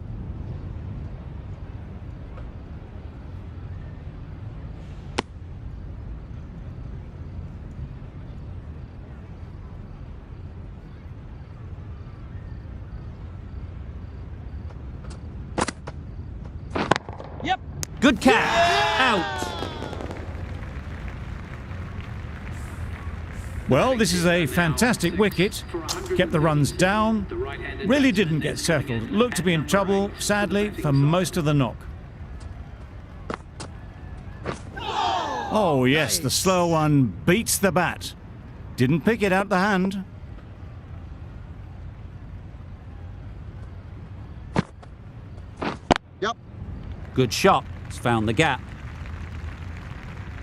Yep. Good catch. Out. Well, this is a fantastic wicket. Kept the runs down. Really didn't get settled. Looked to be in trouble, sadly, for most of the knock. Oh, yes, the slow one beats the bat. Didn't pick it out the hand. Yep. Good shot. It's found the gap.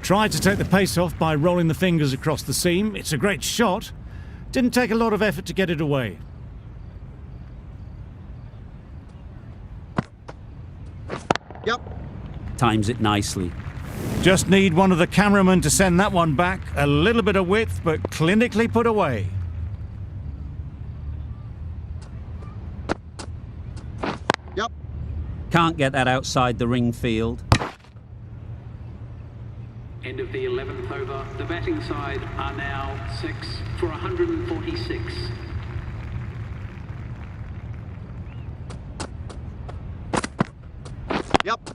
Tried to take the pace off by rolling the fingers across the seam. It's a great shot. Didn't take a lot of effort to get it away. Yep. Times it nicely. Just need one of the cameramen to send that one back. A little bit of width, but clinically put away. Yep. Can't get that outside the ring field. End of the 11th over. The batting side are now 6 for 146. Yep.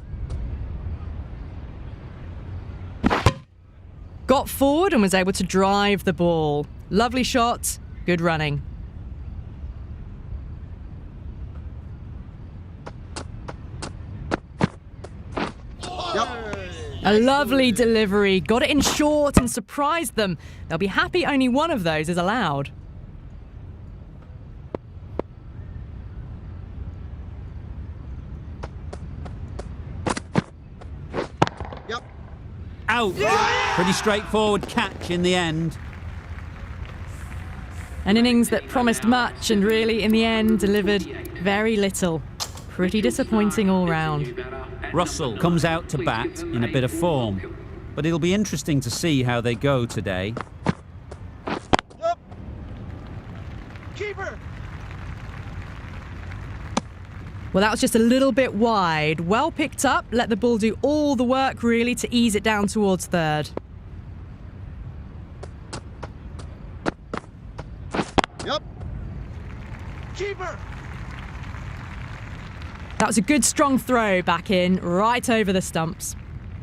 Got forward and was able to drive the ball. Lovely shot, good running. Yep. A lovely delivery, got it in short and surprised them. They'll be happy only one of those is allowed. Yep. Out. Pretty straightforward catch in the end. An innings that promised much and really, in the end, delivered very little. Pretty disappointing all round. Russell comes out to bat in a bit of form, but it'll be interesting to see how they go today. Yep. Keeper. Well, that was just a little bit wide. Well picked up, let the ball do all the work really to ease it down towards third. Yep. Keeper. That was a good strong throw back in, right over the stumps.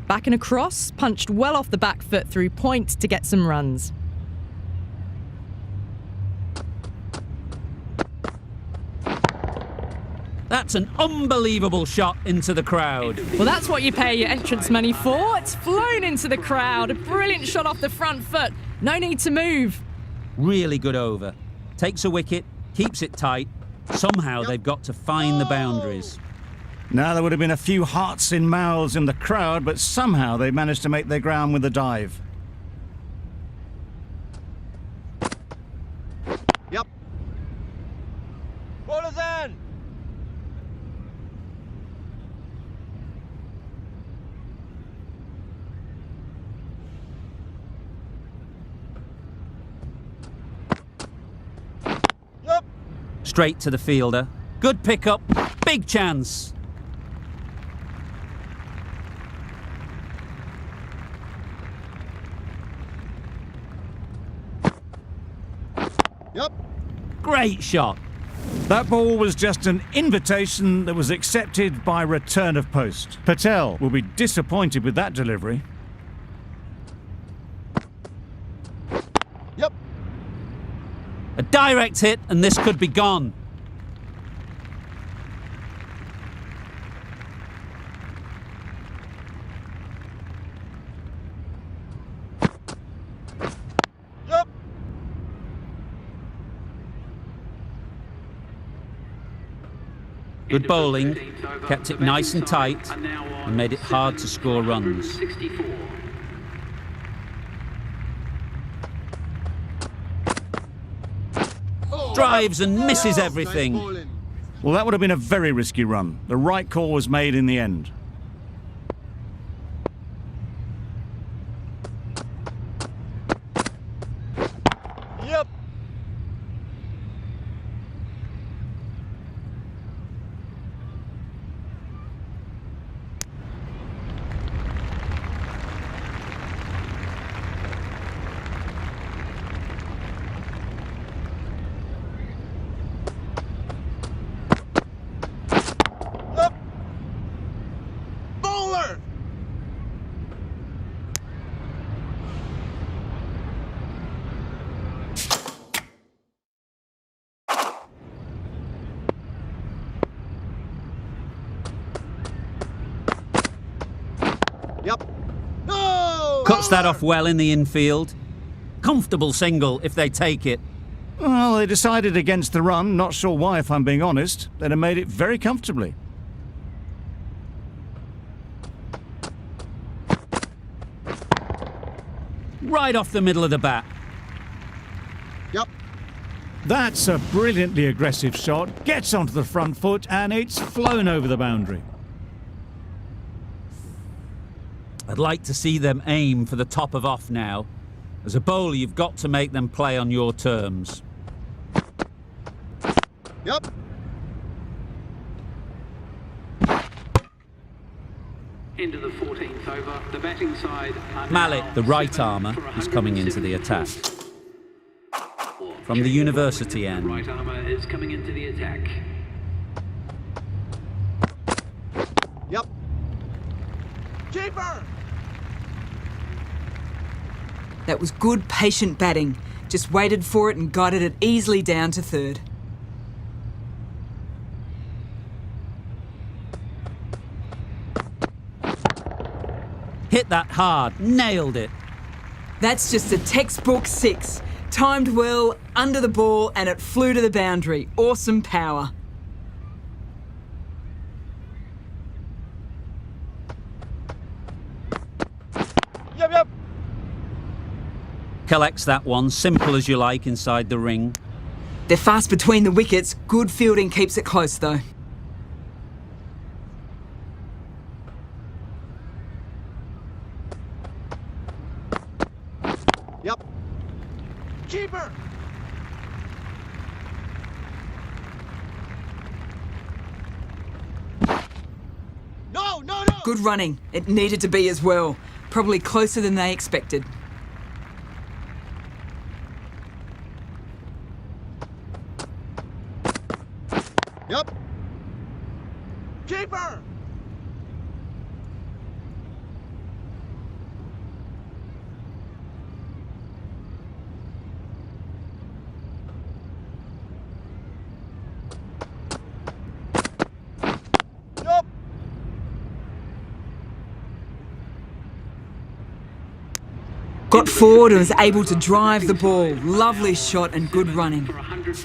Back and across, punched well off the back foot through point to get some runs. That's an unbelievable shot into the crowd. Well, that's what you pay your entrance money for. It's flown into the crowd. A brilliant shot off the front foot. No need to move. Really good over. Takes a wicket, keeps it tight. Somehow they've got to find the boundaries. Now there would have been a few hearts in mouths in the crowd, but somehow they managed to make their ground with a dive. Yep. Bowler's in. Straight to the fielder. Good pickup. Big chance. Yep. Great shot. That ball was just an invitation that was accepted by return of post. Patel will be disappointed with that delivery. Yep. A direct hit, and this could be gone. Yep. Good bowling, kept it nice and tight, and made it hard to score runs. 64. Drives and misses Nice everything. bowling. Well, that would have been a very risky run. The right call was made in the end. Yep. Yep. Bowler. Yep. No. Cuts that Bowler. off well in the infield. Comfortable single if they take it. Well, they decided against the run. Not sure why, if I'm being honest. They'd have made it very comfortably. Right off the middle of the bat. Yep. That's a brilliantly aggressive shot. Gets onto the front foot and it's flown over the boundary. I'd like to see them aim for the top of off now. As a bowler, you've got to make them play on your terms. Yep. Into the 14th over. The batting side are Mallet, now the right 7 armour, for is coming into the attack. 174. From the university The end. right armour is coming into the attack. Yep. Keeper. That was good, patient batting. Just waited for it and guided it easily down to third. Hit that hard. Nailed it. That's just a textbook six. Timed well, under the ball, and it flew to the boundary. Awesome power. Yep. Yep. Collects that one. Simple as you like inside the ring. They're fast between the wickets. Good fielding keeps it close, though. Yep. Keeper. No. Good running. It needed to be as well. Probably closer than they expected. Yep. Keeper. Yep. Got forward and was able to drive the ball. Lovely shot and good running. For 100.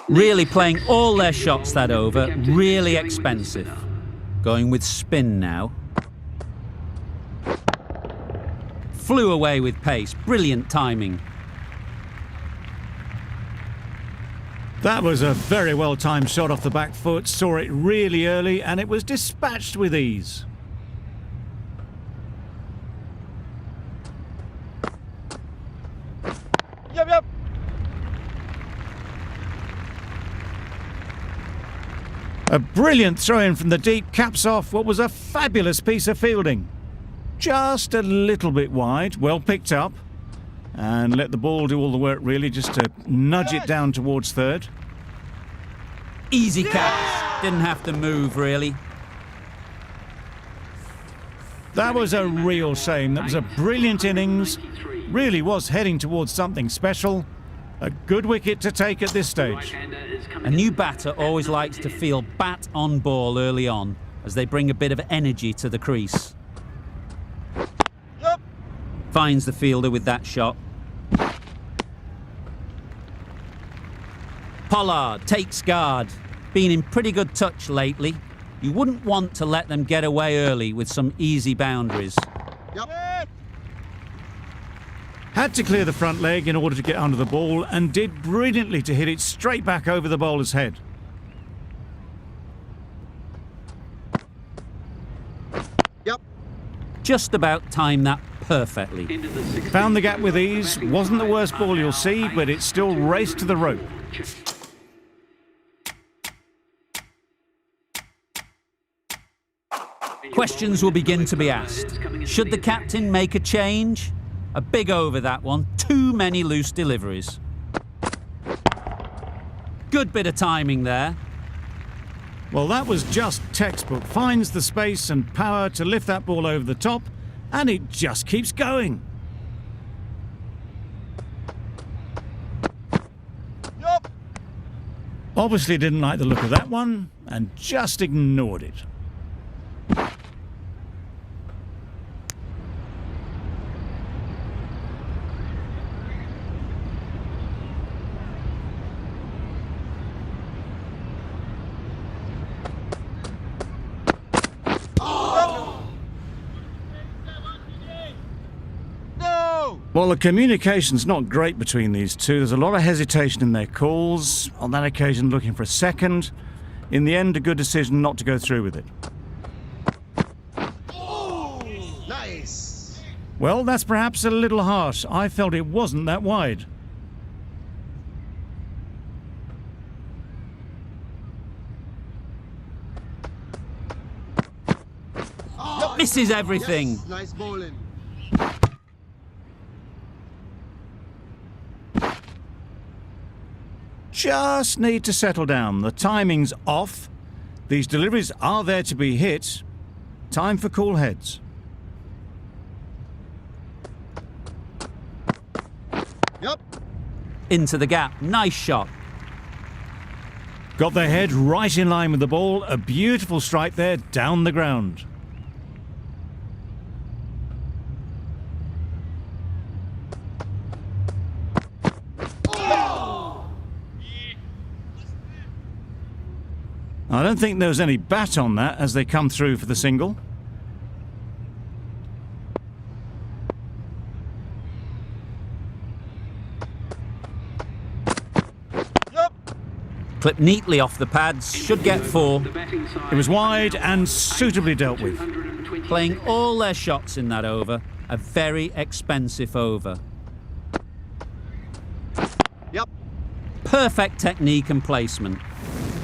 Really playing all their shots that over, really expensive. Going with spin now. Flew away with pace, brilliant timing. That was a very well-timed shot off the back foot, saw it really early, and it was dispatched with ease. Yep. A brilliant throw-in from the deep caps off what was a fabulous piece of fielding. Just a little bit wide, well picked up. And let the ball do all the work really, just to nudge it down towards third. Easy catch, didn't have to move really. That was a real shame. That was a brilliant innings. Really was heading towards something special. A good wicket to take at this stage. A new batter always likes to feel bat on ball early on, as they bring a bit of energy to the crease. Yep. Finds the fielder with that shot. Pollard takes guard. Been in pretty good touch lately. You wouldn't want to let them get away early with some easy boundaries. Yep. Had to clear the front leg in order to get under the ball, and did brilliantly to hit it straight back over the bowler's head. Yep. Just about timed that perfectly. Found the gap with ease. Wasn't the worst ball you'll see, but it still raced to the rope. Questions will begin to be asked. Should the captain make a change? A big over that one. Too many loose deliveries. Good bit of timing there. Well, that was just textbook. Finds the space and power to lift that ball over the top, and it just keeps going. Yep. Obviously didn't like the look of that one, and just ignored it. Well, the communication's not great between these two. There's a lot of hesitation in their calls. On that occasion, looking for a second. In the end, a good decision not to go through with it. Nice. Well, that's perhaps a little harsh. I felt it wasn't that wide. Misses everything. Yes, nice bowling. Just need to settle down. The timing's off. These deliveries are there to be hit. Time for cool heads. Yep. Into the gap. Nice shot. Got their head right in line with the ball. A beautiful strike there down the ground. I don't think there was any bat on that as they come through for the single. Yep. Clipped neatly off the pads. Should get 4. It was wide and suitably dealt with. Playing all their shots in that over. A very expensive over. Yep. Perfect technique and placement.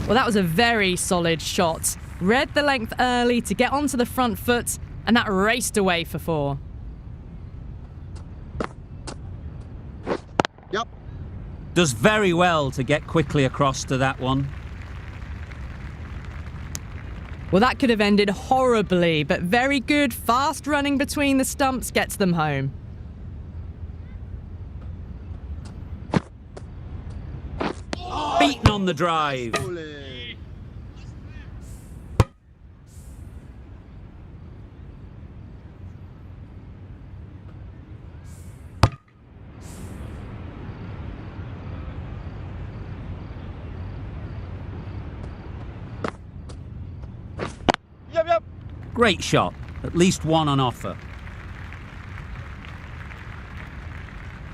Well, that was a very solid shot. Read the length early to get onto the front foot, and that raced away for 4. Yep. Does very well to get quickly across to that one. Well, that could have ended horribly, but very good, fast running between the stumps gets them home. Beaten on the drive. Bowling. Great shot. At least one on offer.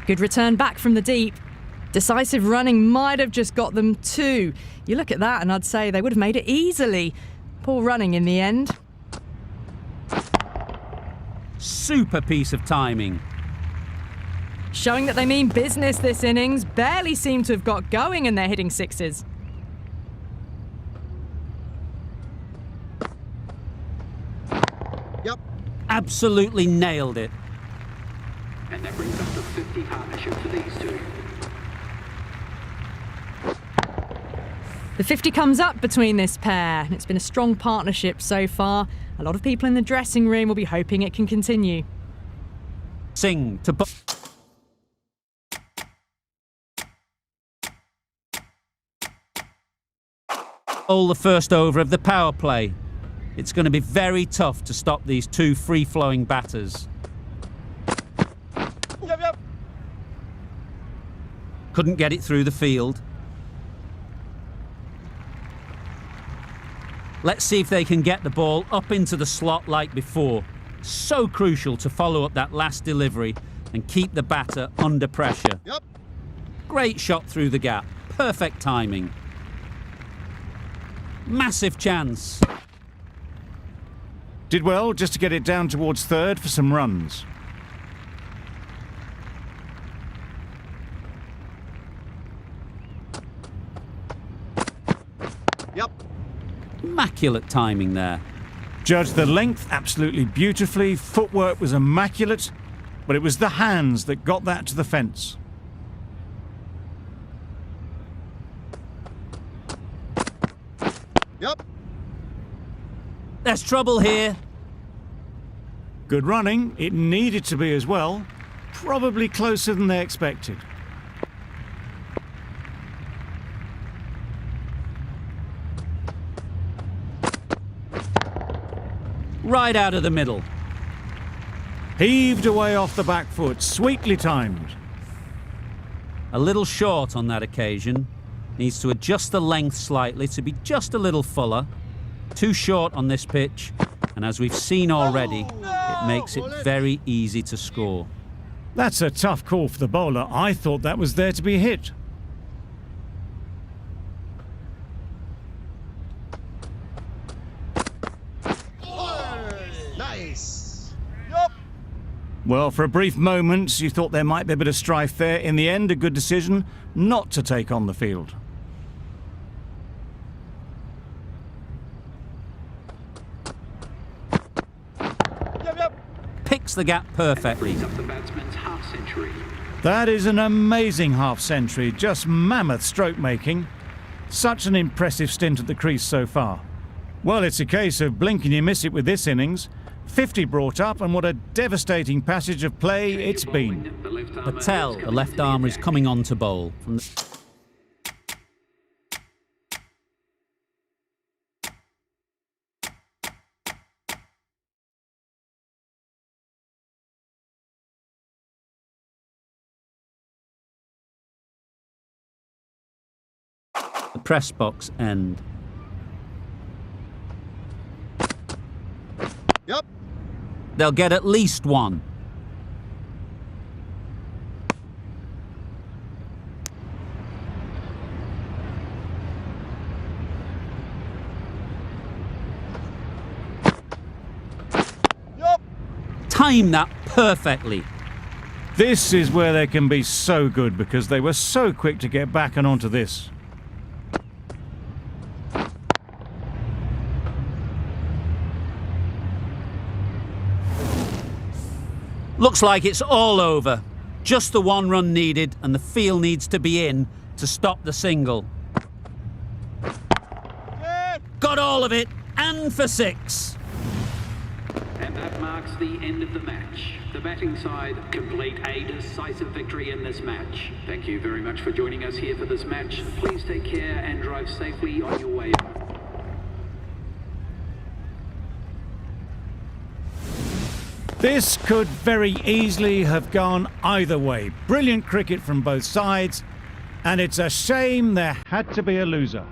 Good return back from the deep. Decisive running might have just got them two. You look at that and I'd say they would have made it easily. Poor running in the end. Super piece of timing. Showing that they mean business this innings. Barely seem to have got going and they're hitting sixes. Yep. Absolutely nailed it. And that brings up the 50 partnership for these two. The 50 comes up between this pair, and it's been a strong partnership so far. A lot of people in the dressing room will be hoping it can continue. Singh to bowl the first over of the power play. It's going to be very tough to stop these two free-flowing batters. Yep. Couldn't get it through the field. Let's see if they can get the ball up into the slot like before. So crucial to follow up that last delivery and keep the batter under pressure. Yep. Great shot through the gap. Perfect timing. Massive chance. Did well just to get it down towards third for some runs. Yep. Immaculate timing there. Judged the length absolutely beautifully. Footwork was immaculate, but it was the hands that got that to the fence. Yep. There's trouble here. Good running. It needed to be as well. Probably closer than they expected. Right out of the middle. Heaved away off the back foot. Sweetly timed. A little short on that occasion. Needs to adjust the length slightly to be just a little fuller. Too short on this pitch, and as we've seen already, it makes it very easy to score. That's a tough call for the bowler. I thought that was there to be hit. Nice. Yep. Well, for a brief moment, you thought there might be a bit of strife there. In the end, a good decision not to take on the field. Picks the gap perfectly. Brings up the batsman's half century. That is an amazing half century, just mammoth stroke making. Such an impressive stint at the crease so far. Well, it's a case of blink and you miss it with this innings. 50 brought up, and what a devastating passage of play it's been. Patel, the left armer, is coming on to bowl. From the press box end. Yep. They'll get at least one. Yep. Time that perfectly. This is where they can be so good because they were so quick to get back and onto this. Looks like it's all over. Just the one run needed, and the field needs to be in to stop the single. Got all of it, and for six. And that marks the end of the match. The batting side complete a decisive victory in this match. Thank you very much for joining us here for this match. Please take care and drive safely on your way. This could very easily have gone either way. Brilliant cricket from both sides, and it's a shame there had to be a loser.